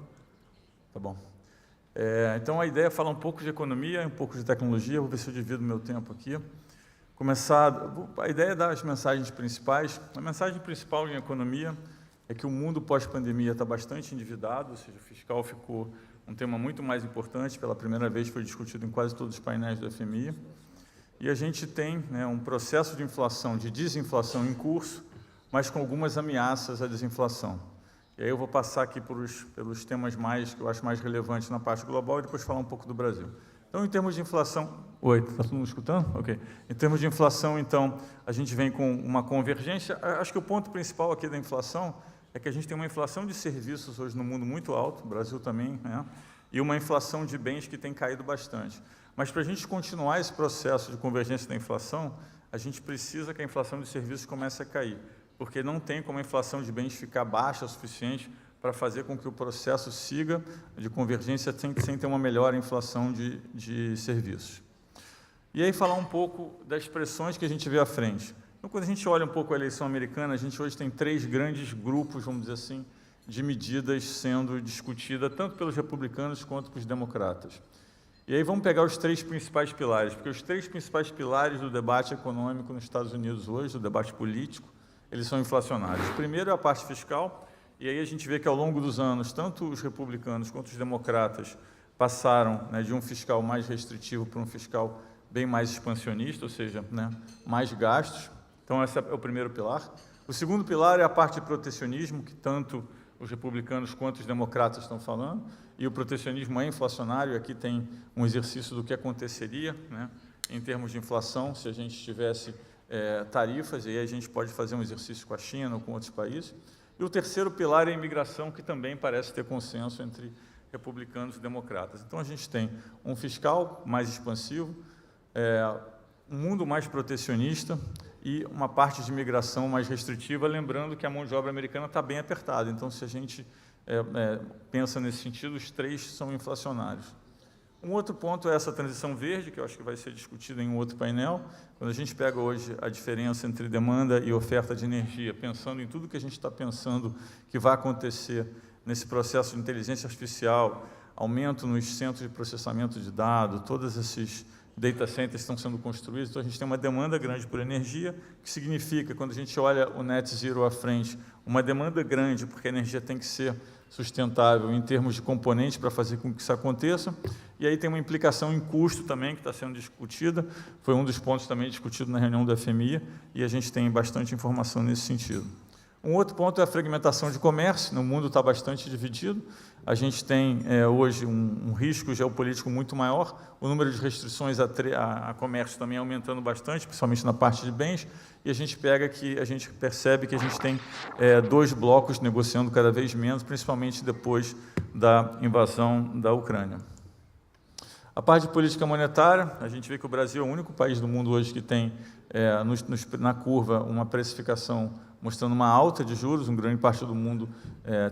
Tá bom. Então, a ideia é falar um pouco de economia e um pouco de tecnologia, vou ver se eu divido meu tempo aqui. A ideia é dar as mensagens principais. A mensagem principal em economia é que o mundo pós-pandemia está bastante endividado, ou seja, o fiscal ficou um tema muito mais importante, pela primeira vez foi discutido em quase todos os painéis do FMI, e a gente tem um processo de inflação, de desinflação em curso, mas com algumas ameaças à desinflação. E aí eu vou passar aqui pelos temas que eu acho mais relevantes na parte global e depois falar um pouco do Brasil. Então, em termos de inflação... Oi, está todo mundo escutando? Ok. Em termos de inflação, então, a gente vem com uma convergência. Acho que o ponto principal aqui da inflação é que a gente tem uma inflação de serviços hoje no mundo muito alto, o Brasil também, e uma inflação de bens que tem caído bastante. Mas para a gente continuar esse processo de convergência da inflação, a gente precisa que a inflação de serviços comece a cair, porque não tem como a inflação de bens ficar baixa o suficiente para fazer com que o processo siga de convergência sem ter uma melhor inflação de serviços. E aí falar um pouco das pressões que a gente vê à frente. Então, quando a gente olha um pouco a eleição americana, a gente hoje tem 3 grandes grupos, vamos dizer assim, de medidas sendo discutidas, tanto pelos republicanos quanto pelos democratas. E aí vamos pegar os 3 principais pilares, porque os 3 principais pilares do debate econômico nos Estados Unidos hoje, do debate político, eles são inflacionários. O primeiro é a parte fiscal, e aí a gente vê que ao longo dos anos, tanto os republicanos quanto os democratas passaram, né, de um fiscal mais restritivo para um fiscal bem mais expansionista, ou seja, né, mais gastos. Então, esse é o primeiro pilar. O segundo pilar é a parte de protecionismo, que tanto os republicanos quanto os democratas estão falando, e o protecionismo é inflacionário. Aqui tem um exercício do que aconteceria, né, em termos de inflação, se a gente tivesse tarifas, e aí a gente pode fazer um exercício com a China ou com outros países. E o terceiro pilar é a imigração, que também parece ter consenso entre republicanos e democratas. Então, a gente tem um fiscal mais expansivo, um mundo mais protecionista e uma parte de imigração mais restritiva, lembrando que a mão de obra americana está bem apertada. Então, se a gente pensa nesse sentido, os três são inflacionários. Um outro ponto é essa transição verde, que eu acho que vai ser discutida em um outro painel. Quando a gente pega hoje a diferença entre demanda e oferta de energia, pensando em tudo que a gente está pensando que vai acontecer nesse processo de inteligência artificial, aumento nos centros de processamento de dados, todos esses data centers estão sendo construídos, então a gente tem uma demanda grande por energia, que significa, quando a gente olha o net zero à frente, uma demanda grande, porque a energia tem que ser sustentável em termos de componentes para fazer com que isso aconteça, e aí tem uma implicação em custo também, que está sendo discutida, foi um dos pontos também discutido na reunião da FMI, e a gente tem bastante informação nesse sentido. Um outro ponto é a fragmentação de comércio, no mundo está bastante dividido, a gente tem hoje um risco geopolítico muito maior, o número de restrições a comércio também aumentando bastante, principalmente na parte de bens, e a gente percebe que a gente tem dois blocos negociando cada vez menos, principalmente depois da invasão da Ucrânia. A parte de política monetária, a gente vê que o Brasil é o único país do mundo hoje que tem, na curva, uma precificação mostrando uma alta de juros, uma grande parte do mundo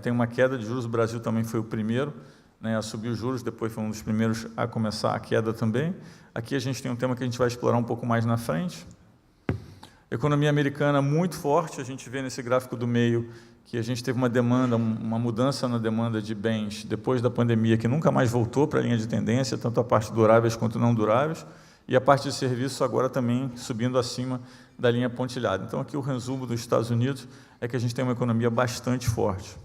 tem uma queda de juros, o Brasil também foi o primeiro, né, a subir os juros, depois foi um dos primeiros a começar a queda também. Aqui a gente tem um tema que a gente vai explorar um pouco mais na frente. Economia americana muito forte, a gente vê nesse gráfico do meio que a gente teve uma demanda, uma mudança na demanda de bens depois da pandemia, que nunca mais voltou para a linha de tendência, tanto a parte duráveis quanto não duráveis, e a parte de serviços agora também subindo acima da linha pontilhada. Então, aqui o resumo dos Estados Unidos é que a gente tem uma economia bastante forte.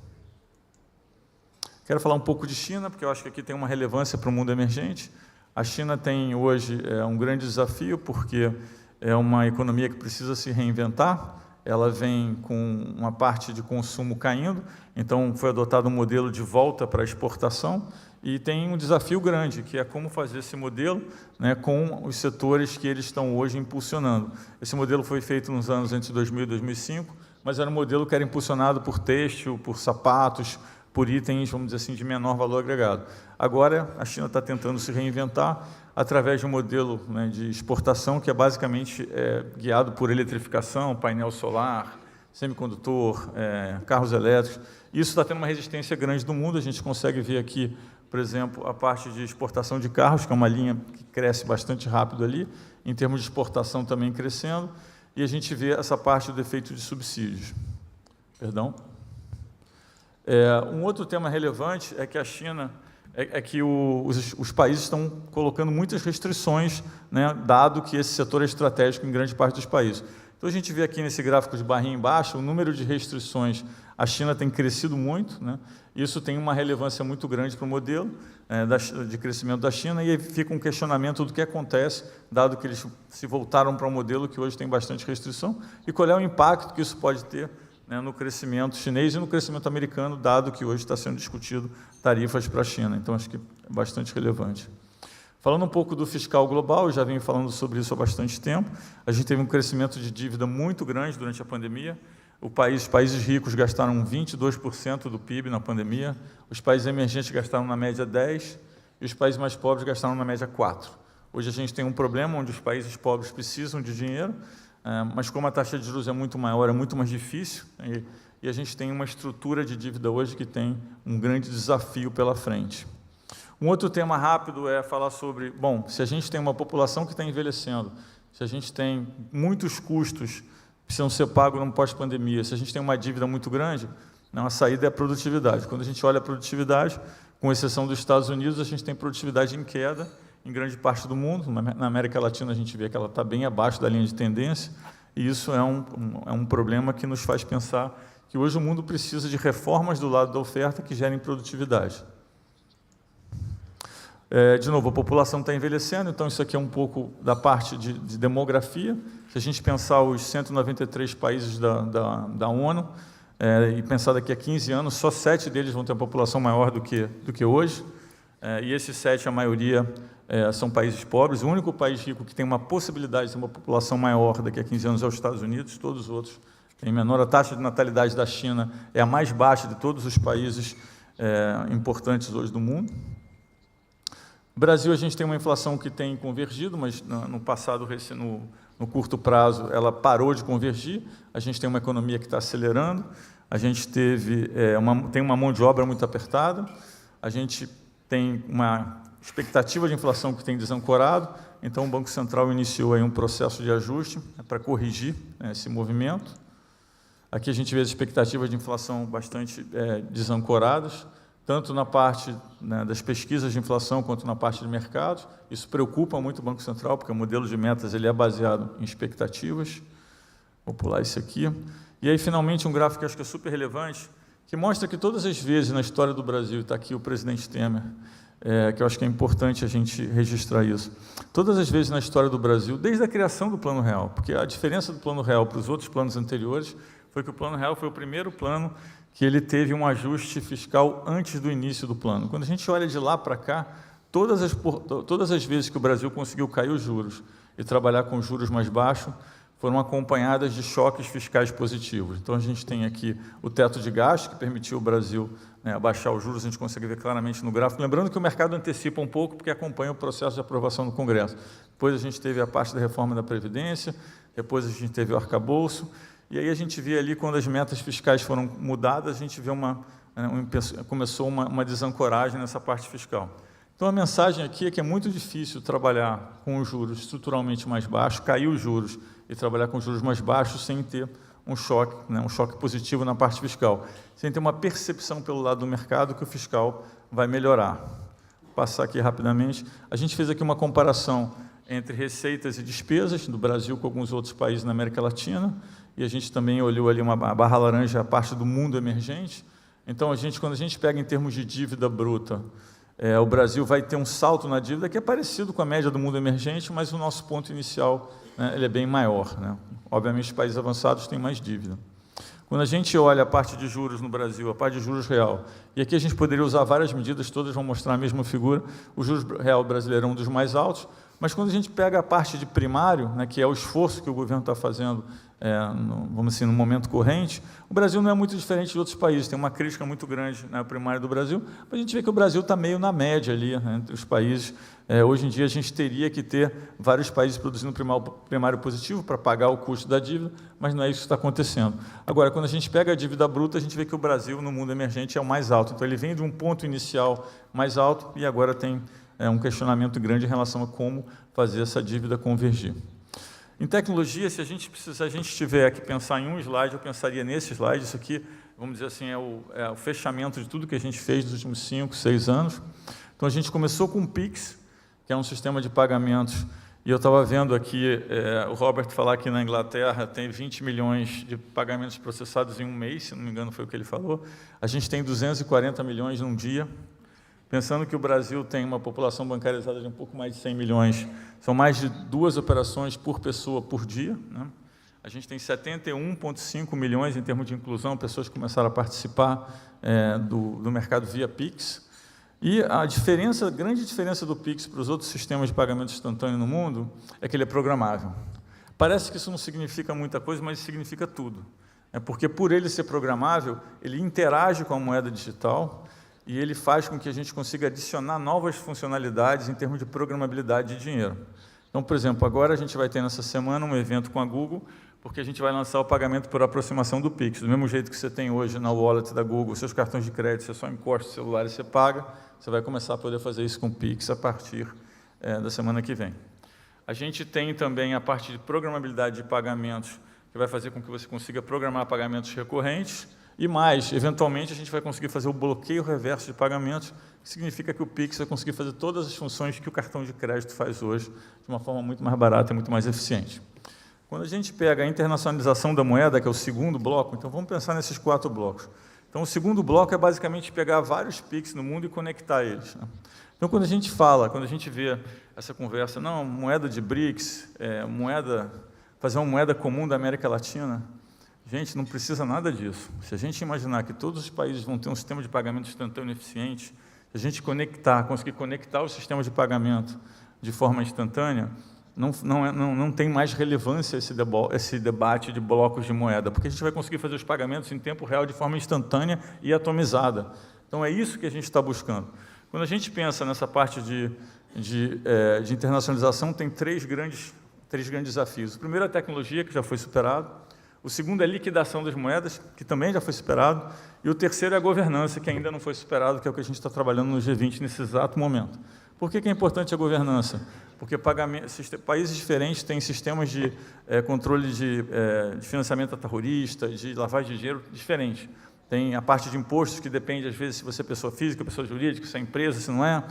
Quero falar um pouco de China, porque eu acho que aqui tem uma relevância para o mundo emergente. A China tem hoje um grande desafio, porque é uma economia que precisa se reinventar, ela vem com uma parte de consumo caindo, então foi adotado um modelo de volta para a exportação, e tem um desafio grande, que é como fazer esse modelo, né, com os setores que eles estão hoje impulsionando. Esse modelo foi feito nos anos entre 2000 e 2005, mas era um modelo que era impulsionado por têxtil, por sapatos, por itens, vamos dizer assim, de menor valor agregado. Agora, a China está tentando se reinventar através de um modelo, né, de exportação que é basicamente guiado por eletrificação, painel solar, semicondutor, carros elétricos. Isso está tendo uma resistência grande do mundo. A gente consegue ver aqui, por exemplo, a parte de exportação de carros, que é uma linha que cresce bastante rápido ali, em termos de exportação também crescendo, e a gente vê essa parte do efeito de subsídios. Perdão. Um outro tema relevante é que a China, que os países estão colocando muitas restrições, né, dado que esse setor é estratégico em grande parte dos países. Então, a gente vê aqui nesse gráfico de barrinha embaixo, o número de restrições, a China tem crescido muito, né? Isso tem uma relevância muito grande para o modelo de crescimento da China, e aí fica um questionamento do que acontece, dado que eles se voltaram para um modelo que hoje tem bastante restrição, e qual é o impacto que isso pode ter, né, no crescimento chinês e no crescimento americano, dado que hoje está sendo discutido tarifas para a China. Então, acho que é bastante relevante. Falando um pouco do fiscal global, eu já venho falando sobre isso há bastante tempo, a gente teve um crescimento de dívida muito grande durante a pandemia. Os países ricos gastaram 22% do PIB na pandemia, os países emergentes gastaram na média 10%, e os países mais pobres gastaram na média 4%. Hoje a gente tem um problema onde os países pobres precisam de dinheiro, mas como a taxa de juros é muito maior, é muito mais difícil, e a gente tem uma estrutura de dívida hoje que tem um grande desafio pela frente. Um outro tema rápido é falar sobre, bom, se a gente tem uma população que está envelhecendo, se a gente tem muitos custos que precisam ser pagos no pós-pandemia, se a gente tem uma dívida muito grande, a saída é a produtividade. Quando a gente olha a produtividade, com exceção dos Estados Unidos, a gente tem produtividade em queda em grande parte do mundo. Na América Latina, a gente vê que ela está bem abaixo da linha de tendência, E isso é um problema que nos faz pensar que hoje o mundo precisa de reformas do lado da oferta que gerem produtividade. De novo, a população está envelhecendo, então isso aqui é um pouco da parte de demografia. Se a gente pensar os 193 países da ONU, e pensar daqui a 15 anos, só 7 deles vão ter uma população maior do que hoje, e esses 7, a maioria, são países pobres. O único país rico que tem uma possibilidade de ter uma população maior daqui a 15 anos é os Estados Unidos, todos os outros têm menor. A taxa de natalidade da China é a mais baixa de todos os países importantes hoje do mundo. No Brasil, a gente tem uma inflação que tem convergido, mas no passado, no curto prazo, ela parou de convergir. A gente tem uma economia que está acelerando, a gente tem uma mão de obra muito apertada, a gente tem uma expectativa de inflação que tem desancorado, então o Banco Central iniciou aí um processo de ajuste para corrigir esse movimento. Aqui a gente vê as expectativas de inflação bastante desancoradas, tanto na parte das pesquisas de inflação quanto na parte de mercados. Isso preocupa muito o Banco Central, porque o modelo de metas ele é baseado em expectativas. Vou pular esse aqui. E aí, finalmente, um gráfico que acho que é super relevante, que mostra que todas as vezes na história do Brasil, está aqui o presidente Temer, que eu acho que é importante a gente registrar isso, todas as vezes na história do Brasil, desde a criação do Plano Real, porque a diferença do Plano Real para os outros planos anteriores foi que o Plano Real foi o primeiro plano que ele teve um ajuste fiscal antes do início do plano. Quando a gente olha de lá para cá, todas as vezes que o Brasil conseguiu cair os juros e trabalhar com juros mais baixos, foram acompanhadas de choques fiscais positivos. Então, a gente tem aqui o teto de gasto, que permitiu o Brasil abaixar os juros, a gente consegue ver claramente no gráfico. Lembrando que o mercado antecipa um pouco, porque acompanha o processo de aprovação no Congresso. Depois a gente teve a parte da reforma da Previdência, depois a gente teve o arcabouço, e aí a gente vê ali, quando as metas fiscais foram mudadas, a gente vê começou uma desancoragem nessa parte fiscal. Então, a mensagem aqui é que é muito difícil trabalhar com os juros estruturalmente mais baixos, cair os juros e trabalhar com juros mais baixos sem ter um choque positivo na parte fiscal, sem ter uma percepção pelo lado do mercado que o fiscal vai melhorar. Vou passar aqui rapidamente. A gente fez aqui uma comparação entre receitas e despesas do Brasil com alguns outros países na América Latina, e a gente também olhou ali a barra laranja, a parte do mundo emergente. Então, quando a gente pega em termos de dívida bruta, o Brasil vai ter um salto na dívida que é parecido com a média do mundo emergente, mas o nosso ponto inicial ele é bem maior. Obviamente, os países avançados têm mais dívida. Quando a gente olha a parte de juros no Brasil, a parte de juros real, e aqui a gente poderia usar várias medidas, todas vão mostrar a mesma figura, o juros real brasileiro é um dos mais altos, mas quando a gente pega a parte de primário, que é o esforço que o governo está fazendo, vamos assim, no momento corrente, o Brasil não é muito diferente de outros países, tem uma crítica muito grande na primária do Brasil, mas a gente vê que o Brasil está meio na média ali, entre os países. Hoje em dia a gente teria que ter vários países produzindo primário positivo para pagar o custo da dívida, mas não é isso que está acontecendo. Agora, quando a gente pega a dívida bruta, a gente vê que o Brasil, no mundo emergente, é o mais alto. Então, ele vem de um ponto inicial mais alto e agora tem um questionamento grande em relação a como fazer essa dívida convergir. Em tecnologia, se a gente tiver que pensar em um slide, eu pensaria nesse slide. Isso aqui, vamos dizer assim, é o fechamento de tudo que a gente fez nos últimos 5, 6 anos. Então, a gente começou com o Pix, que é um sistema de pagamentos, e eu estava vendo aqui o Robert falar que na Inglaterra tem 20 milhões de pagamentos processados em um mês, se não me engano foi o que ele falou. A gente tem 240 milhões num dia. Pensando que o Brasil tem uma população bancarizada de um pouco mais de 100 milhões, são mais de 2 operações por pessoa por dia. A gente tem 71,5 milhões em termos de inclusão, pessoas que começaram a participar do mercado via Pix. E a grande diferença do Pix para os outros sistemas de pagamento instantâneo no mundo é que ele é programável. Parece que isso não significa muita coisa, mas significa tudo. Porque, por ele ser programável, ele interage com a moeda digital, e ele faz com que a gente consiga adicionar novas funcionalidades em termos de programabilidade de dinheiro. Então, por exemplo, agora a gente vai ter nessa semana um evento com a Google, porque a gente vai lançar o pagamento por aproximação do Pix. Do mesmo jeito que você tem hoje na wallet da Google, seus cartões de crédito, você só encosta o celular e você paga, você vai começar a poder fazer isso com o Pix a partir da semana que vem. A gente tem também a parte de programabilidade de pagamentos, que vai fazer com que você consiga programar pagamentos recorrentes, e mais, eventualmente, a gente vai conseguir fazer o bloqueio reverso de pagamentos, que significa que o Pix vai conseguir fazer todas as funções que o cartão de crédito faz hoje, de uma forma muito mais barata e muito mais eficiente. Quando a gente pega a internacionalização da moeda, que é o segundo bloco, então vamos pensar nesses 4 blocos. Então, o segundo bloco é basicamente pegar vários PIX no mundo e conectar eles, né? Então, quando a gente vê essa conversa, não, moeda de BRICS, fazer uma moeda comum da América Latina, gente, não precisa nada disso. Se a gente imaginar que todos os países vão ter um sistema de pagamento instantâneo eficiente, se a gente conseguir conectar os sistemas de pagamento de forma instantânea, não tem mais relevância esse debate de blocos de moeda, porque a gente vai conseguir fazer os pagamentos em tempo real de forma instantânea e atomizada. Então, é isso que a gente está buscando. Quando a gente pensa nessa parte de internacionalização, tem três grandes desafios. O primeiro é a tecnologia, que já foi superado. O segundo é a liquidação das moedas, que também já foi superado. E o terceiro é a governança, que ainda não foi superado, que é o que a gente está trabalhando no G20 nesse exato momento. Por que é importante a governança? Porque países diferentes têm sistemas de controle de financiamento a terrorista, de lavagem de dinheiro diferentes. Tem a parte de impostos, que depende, às vezes, se você é pessoa física, pessoa jurídica, se é empresa, se não é.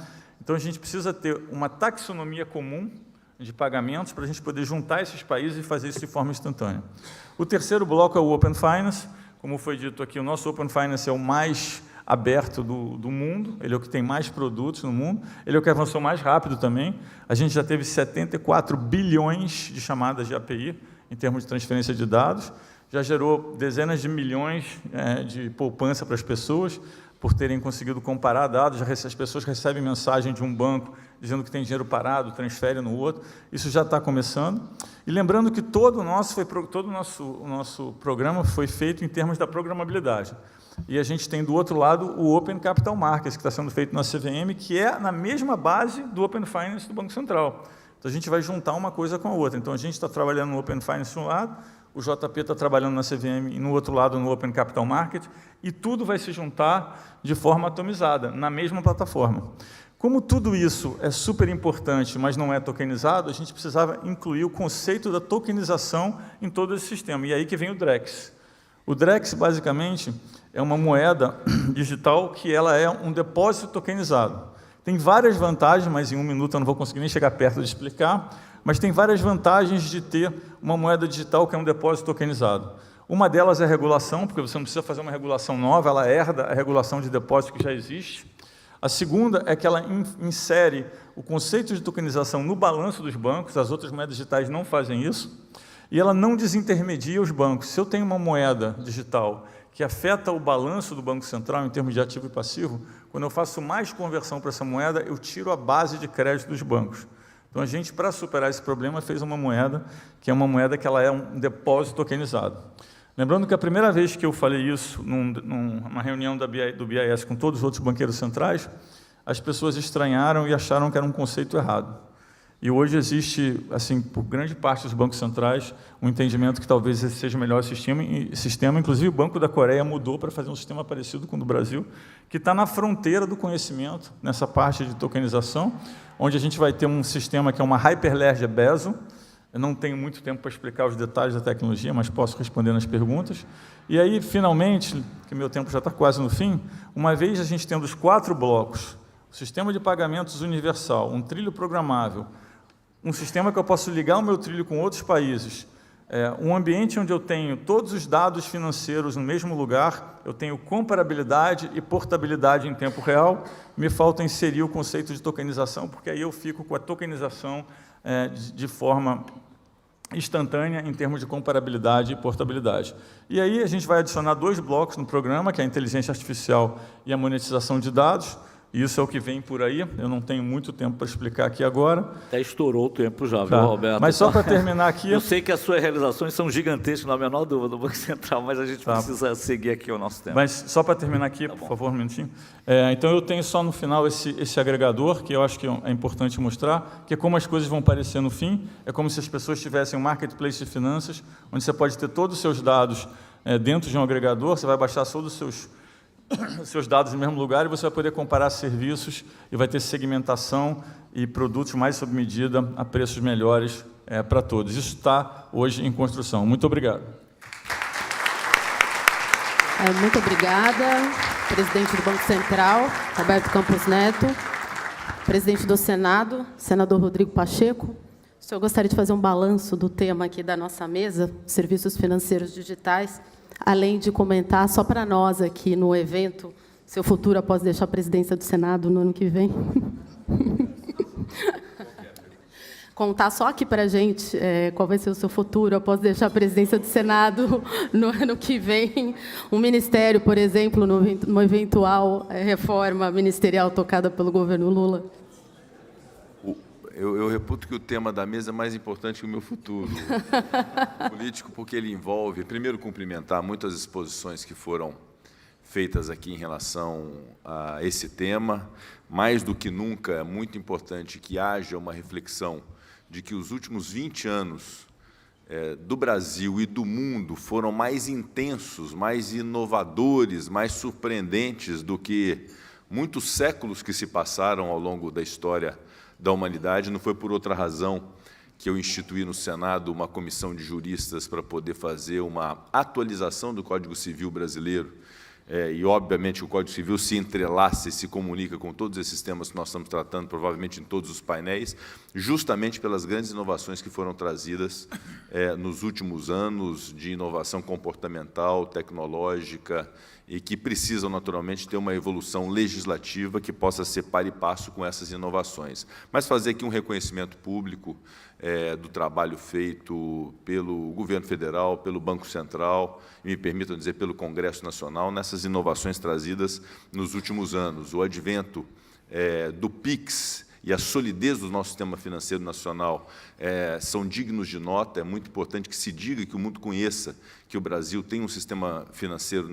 Então, a gente precisa ter uma taxonomia comum de pagamentos para a gente poder juntar esses países e fazer isso de forma instantânea. O terceiro bloco é o Open Finance. Como foi dito aqui, o nosso Open Finance é o mais aberto do mundo, ele é o que tem mais produtos no mundo, ele é o que avançou mais rápido também. A gente já teve 74 bilhões de chamadas de API, em termos de transferência de dados, já gerou dezenas de milhões de poupança para as pessoas, por terem conseguido comparar dados. As pessoas recebem mensagem de um banco dizendo que tem dinheiro parado, transfere no outro. Isso já está começando. E lembrando que todo o nosso programa foi feito em termos da programabilidade. E a gente tem, do outro lado, o Open Capital Markets, que está sendo feito na CVM, que é na mesma base do Open Finance do Banco Central. Então, a gente vai juntar uma coisa com a outra. Então, a gente está trabalhando no Open Finance de um lado, o JP está trabalhando na CVM e, no outro lado, no Open Capital Market, e tudo vai se juntar de forma atomizada, na mesma plataforma. Como tudo isso é super importante, mas não é tokenizado, a gente precisava incluir o conceito da tokenização em todo esse sistema. E aí que vem o DREX. O DREX, basicamente, é uma moeda digital que ela é um depósito tokenizado. Tem várias vantagens, mas em 1 minuto eu não vou conseguir nem chegar perto de explicar, mas tem várias vantagens de ter uma moeda digital que é um depósito tokenizado. Uma delas é a regulação, porque você não precisa fazer uma regulação nova, ela herda a regulação de depósito que já existe. A segunda é que ela insere o conceito de tokenização no balanço dos bancos, as outras moedas digitais não fazem isso, e ela não desintermedia os bancos. Se eu tenho uma moeda digital que afeta o balanço do Banco Central em termos de ativo e passivo, quando eu faço mais conversão para essa moeda, eu tiro a base de crédito dos bancos. Então, a gente, para superar esse problema, fez uma moeda que é uma moeda que ela é um depósito tokenizado. Lembrando que a primeira vez que eu falei isso, numa reunião do BIS com todos os outros banqueiros centrais, as pessoas estranharam e acharam que era um conceito errado. E hoje existe, assim, por grande parte dos bancos centrais, um entendimento que talvez esse seja o melhor sistema. Inclusive, o Banco da Coreia mudou para fazer um sistema parecido com o do Brasil, que está na fronteira do conhecimento, nessa parte de tokenização, onde a gente vai ter um sistema que é uma Hyperledger Bezel. Eu não tenho muito tempo para explicar os detalhes da tecnologia, mas posso responder nas perguntas. E aí, finalmente, que meu tempo já está quase no fim, uma vez a gente tendo os 4 blocos, o sistema de pagamentos universal, um trilho programável, um sistema que eu posso ligar o meu trilho com outros países, um ambiente onde eu tenho todos os dados financeiros no mesmo lugar, eu tenho comparabilidade e portabilidade em tempo real, me falta inserir o conceito de tokenização, porque aí eu fico com a tokenização de forma instantânea em termos de comparabilidade e portabilidade. E aí a gente vai adicionar 2 blocos no programa, que é a inteligência artificial e a monetização de dados. Isso é o que vem por aí, eu não tenho muito tempo para explicar aqui agora. Até estourou o tempo já, viu, Roberto? Mas só para terminar aqui... Eu sei que as suas realizações são gigantescas, não há a menor dúvida, do Banco Central, mas a gente precisa seguir aqui o nosso tempo. Mas só para terminar aqui, por favor, um minutinho. Então, eu tenho só no final esse agregador, que eu acho que é importante mostrar, que é como as coisas vão parecer no fim, é como se as pessoas tivessem um marketplace de finanças, onde você pode ter todos os seus dados dentro de um agregador, você vai baixar todos os seus dados no mesmo lugar e você vai poder comparar serviços e vai ter segmentação e produtos mais sob medida a preços melhores para todos. Isso está hoje em construção. Muito obrigado. Muito obrigada, presidente do Banco Central, Roberto Campos Neto, presidente do Senado, senador Rodrigo Pacheco, Eu gostaria de fazer um balanço do tema aqui da nossa mesa, serviços financeiros digitais, além de comentar, só para nós aqui no evento, seu futuro após deixar a presidência do Senado no ano que vem. Contar só aqui para a gente qual vai ser o seu futuro após deixar a presidência do Senado no ano que vem. Um ministério, por exemplo, numa eventual reforma ministerial tocada pelo governo Lula. Eu reputo que o tema da mesa é mais importante que o meu futuro político, porque ele envolve, primeiro, cumprimentar muitas exposições que foram feitas aqui em relação a esse tema. Mais do que nunca, é muito importante que haja uma reflexão de que os últimos 20 anos do Brasil e do mundo foram mais intensos, mais inovadores, mais surpreendentes do que muitos séculos que se passaram ao longo da história da humanidade. Não foi por outra razão que eu instituí no Senado uma comissão de juristas para poder fazer uma atualização do Código Civil brasileiro. E, obviamente, o Código Civil se entrelaça e se comunica com todos esses temas que nós estamos tratando, provavelmente em todos os painéis, justamente pelas grandes inovações que foram trazidas nos últimos anos de inovação comportamental, tecnológica, e que precisam, naturalmente, ter uma evolução legislativa que possa ser par e passo com essas inovações. Mas fazer aqui um reconhecimento público do trabalho feito pelo governo federal, pelo Banco Central, e me permitam dizer, pelo Congresso Nacional, nessas inovações trazidas nos últimos anos. O advento do PIX e a solidez do nosso sistema financeiro nacional são dignos de nota. É muito importante que se diga, que o mundo conheça que o Brasil tem um sistema financeiro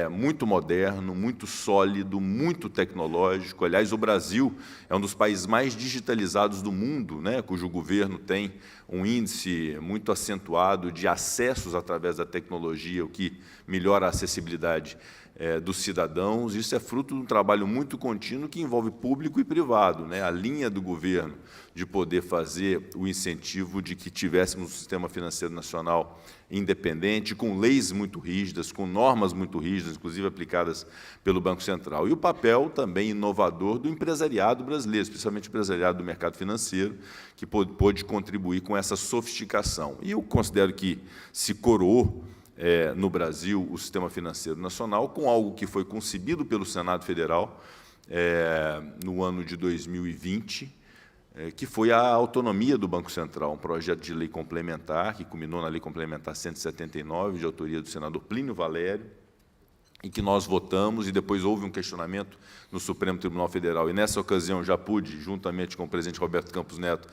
muito moderno, muito sólido, muito tecnológico. Aliás, o Brasil é um dos países mais digitalizados do mundo, cujo governo tem um índice muito acentuado de acessos através da tecnologia, o que melhora a acessibilidade dos cidadãos. Isso é fruto de um trabalho muito contínuo que envolve público e privado, a linha do governo de poder fazer o incentivo de que tivéssemos um sistema financeiro nacional independente, com leis muito rígidas, com normas muito rígidas, inclusive aplicadas pelo Banco Central. E o papel também inovador do empresariado brasileiro, especialmente o empresariado do mercado financeiro, que pôde contribuir com essa sofisticação. E eu considero que se coroou no Brasil o sistema financeiro nacional com algo que foi concebido pelo Senado Federal no ano de 2020, que foi a autonomia do Banco Central, um projeto de lei complementar, que culminou na Lei Complementar 179, de autoria do senador Plínio Valério, e que nós votamos, e depois houve um questionamento no Supremo Tribunal Federal. E, nessa ocasião, já pude, juntamente com o presidente Roberto Campos Neto,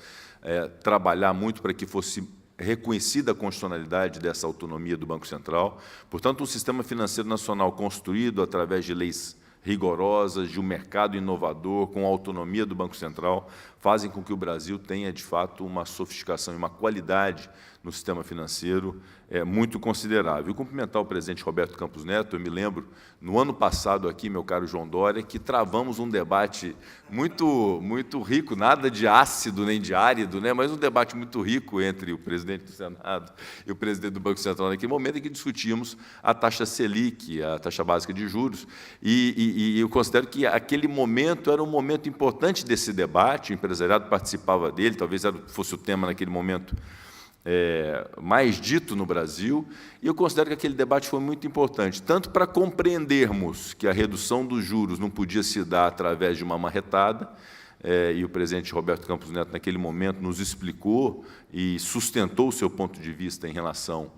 trabalhar muito para que fosse reconhecida a constitucionalidade dessa autonomia do Banco Central. Portanto, um sistema financeiro nacional construído através de leis rigorosas, de um mercado inovador, com a autonomia do Banco Central, fazem com que o Brasil tenha, de fato, uma sofisticação e uma qualidade no sistema financeiro muito considerável. E cumprimentar o presidente Roberto Campos Neto, eu me lembro, no ano passado aqui, meu caro João Dória, que travamos um debate muito rico, nada de ácido nem de árido, mas um debate muito rico entre o presidente do Senado e o presidente do Banco Central, naquele momento em que discutíamos a taxa Selic, a taxa básica de juros, e eu considero que aquele momento era um momento importante desse debate, o empresariado participava dele, talvez fosse o tema naquele momento mais dito no Brasil, e eu considero que aquele debate foi muito importante, tanto para compreendermos que a redução dos juros não podia se dar através de uma marretada, e o presidente Roberto Campos Neto, naquele momento, nos explicou e sustentou o seu ponto de vista em relação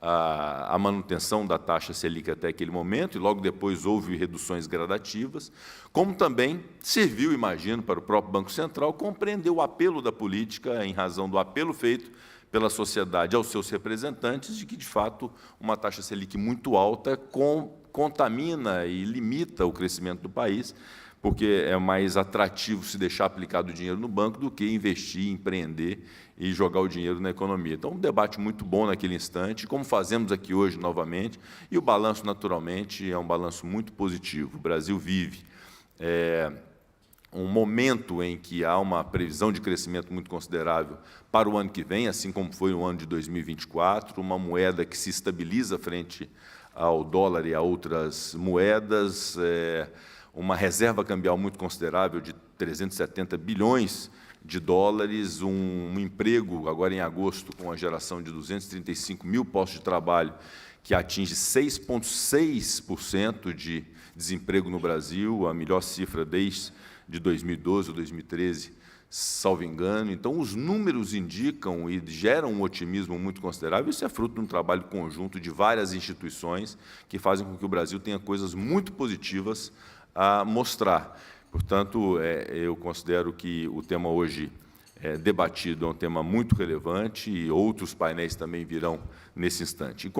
à manutenção da taxa Selic até aquele momento, e logo depois houve reduções gradativas, como também serviu, imagino, para o próprio Banco Central compreender o apelo da política, em razão do apelo feito pela sociedade aos seus representantes, de que, de fato, uma taxa Selic muito alta contamina e limita o crescimento do país, porque é mais atrativo se deixar aplicado o dinheiro no banco do que investir, empreender e jogar o dinheiro na economia. Então, um debate muito bom naquele instante, como fazemos aqui hoje novamente, e o balanço, naturalmente, é um balanço muito positivo. O Brasil vive um momento em que há uma previsão de crescimento muito considerável para o ano que vem, assim como foi o ano de 2024, uma moeda que se estabiliza frente ao dólar e a outras moedas, uma reserva cambial muito considerável de 370 bilhões de dólares, um emprego, agora em agosto, com a geração de 235 mil postos de trabalho, que atinge 6,6% de desemprego no Brasil, a melhor cifra desde 2012 ou 2013, salvo engano. Então, os números indicam e geram um otimismo muito considerável. Isso é fruto de um trabalho conjunto de várias instituições que fazem com que o Brasil tenha coisas muito positivas a mostrar. Portanto, eu considero que o tema hoje debatido é um tema muito relevante e outros painéis também virão nesse instante.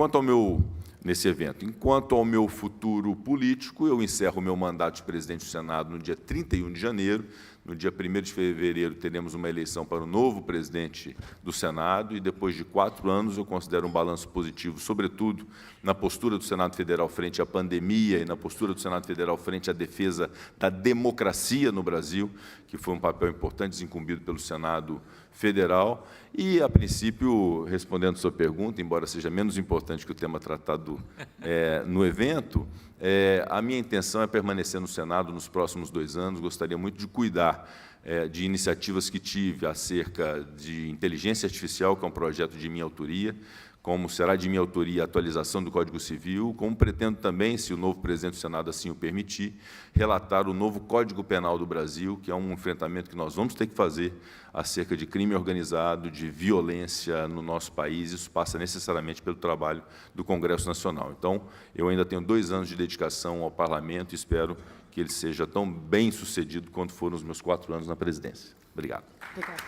Nesse evento. Enquanto ao meu futuro político, eu encerro o meu mandato de presidente do Senado no dia 31 de janeiro. No dia 1º de fevereiro, teremos uma eleição para o novo presidente do Senado e, depois de 4 anos, eu considero um balanço positivo, sobretudo na postura do Senado Federal frente à pandemia e na postura do Senado Federal frente à defesa da democracia no Brasil, que foi um papel importante desencumbido pelo Senado Federal. E, a princípio, respondendo a sua pergunta, embora seja menos importante que o tema tratado no evento, a minha intenção é permanecer no Senado nos próximos 2 anos. Gostaria muito de cuidar de iniciativas que tive acerca de inteligência artificial, que é um projeto de minha autoria, como será de minha autoria a atualização do Código Civil, como pretendo também, se o novo presidente do Senado assim o permitir, relatar o novo Código Penal do Brasil, que é um enfrentamento que nós vamos ter que fazer acerca de crime organizado, de violência no nosso país. Isso passa necessariamente pelo trabalho do Congresso Nacional. Então, eu ainda tenho 2 anos de dedicação ao Parlamento e espero que ele seja tão bem sucedido quanto foram os meus 4 anos na presidência. Obrigado. Obrigada.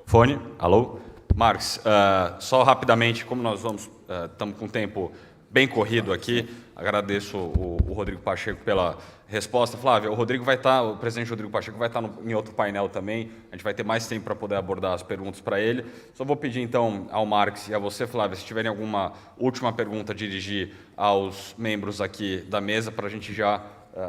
Fone, alô? Marcos, só rapidamente, como nós estamos com um tempo bem corrido aqui, agradeço o Rodrigo Pacheco pela resposta. Flávia, o presidente Rodrigo Pacheco vai estar em outro painel também, a gente vai ter mais tempo para poder abordar as perguntas para ele. Só vou pedir, então, ao Marcos e a você, Flávia, se tiverem alguma última pergunta a dirigir aos membros aqui da mesa, para a gente já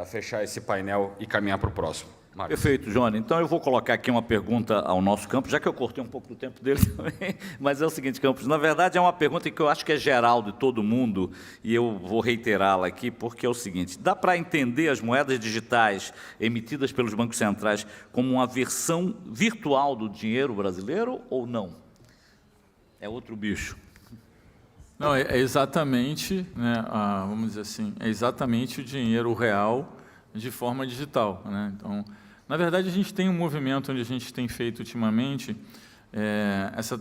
fechar esse painel e caminhar para o próximo. Marcos. Perfeito, Johnny. Então, eu vou colocar aqui uma pergunta ao nosso Campos, já que eu cortei um pouco do tempo dele também, mas é o seguinte, Campos, na verdade é uma pergunta que eu acho que é geral de todo mundo, e eu vou reiterá-la aqui, porque é o seguinte: dá para entender as moedas digitais emitidas pelos bancos centrais como uma versão virtual do dinheiro brasileiro ou não? É outro bicho. Não, é exatamente, né, vamos dizer assim, é exatamente o dinheiro real de forma digital, né? Então, na verdade, a gente tem um movimento onde a gente tem feito ultimamente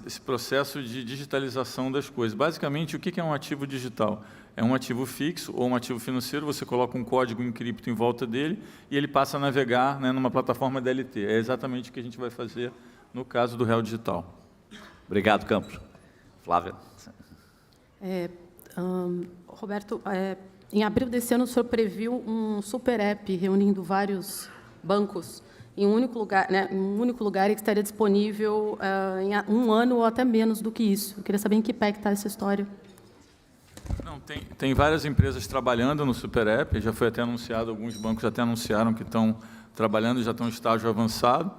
esse processo de digitalização das coisas. Basicamente, o que é um ativo digital? É um ativo fixo ou um ativo financeiro, você coloca um código em cripto em volta dele e ele passa a navegar, né, numa plataforma DLT. É exatamente o que a gente vai fazer no caso do real digital. Obrigado, Campos. Flávia. Roberto, em abril desse ano, o senhor previu um super app reunindo vários bancos em um único lugar, né, e que estaria disponível em 1 ano ou até menos do que isso. Eu queria saber em que pé está essa história. Não, tem várias empresas trabalhando no super app, já foi até anunciado, alguns bancos até anunciaram que estão trabalhando, já estão em estágio avançado.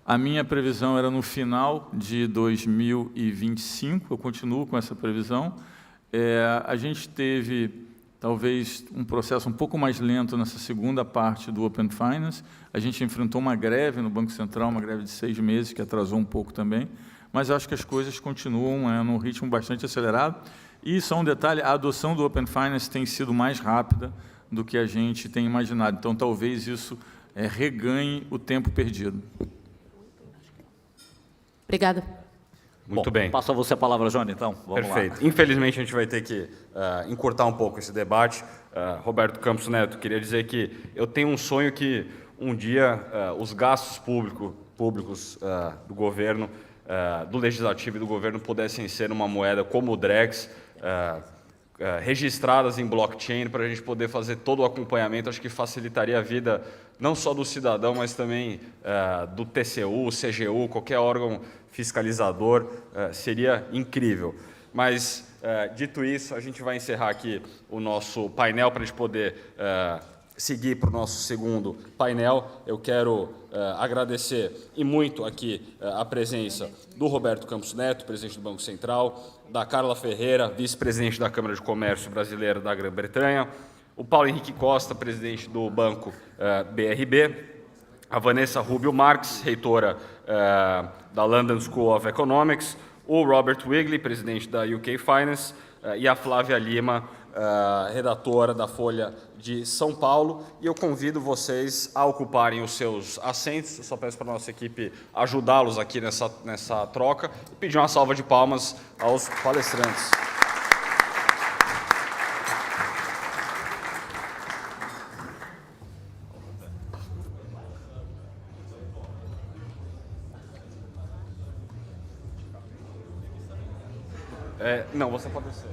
A minha previsão era no final de 2025, eu continuo com essa previsão. A gente teve talvez um processo um pouco mais lento nessa segunda parte do Open Finance. A gente enfrentou uma greve no Banco Central, uma greve de 6 meses, que atrasou um pouco também, mas eu acho que as coisas continuam num ritmo bastante acelerado. E, só um detalhe, a adoção do Open Finance tem sido mais rápida do que a gente tem imaginado. Então, talvez isso reganhe o tempo perdido. Obrigada. Muito bem. Passo a você a palavra, Johnny, então. Vamos Perfeito. lá. Infelizmente, a gente vai ter que encurtar um pouco esse debate. Roberto Campos Neto, queria dizer que eu tenho um sonho que um dia os gastos públicos do governo, do legislativo e do governo pudessem ser uma moeda como o Drex, registradas em blockchain, para a gente poder fazer todo o acompanhamento. Acho que facilitaria a vida não só do cidadão, mas também do TCU, CGU, qualquer órgão fiscalizador. Seria incrível. Mas, dito isso, a gente vai encerrar aqui o nosso painel para a gente poder seguir para o nosso segundo painel. Eu quero agradecer e muito aqui a presença do Roberto Campos Neto, presidente do Banco Central, da Carla Ferreira, vice-presidente da Câmara de Comércio Brasileira da Grã-Bretanha, o Paulo Henrique Costa, presidente do Banco BRB, a Vanessa Rubio Marques, reitora da London School of Economics, o Robert Wigley, presidente da UK Finance, e a Flávia Lima, redatora da Folha de São Paulo. E eu convido vocês a ocuparem os seus assentos. Eu só peço para a nossa equipe ajudá-los aqui nessa troca e pedir uma salva de palmas aos palestrantes. Não, você pode descer.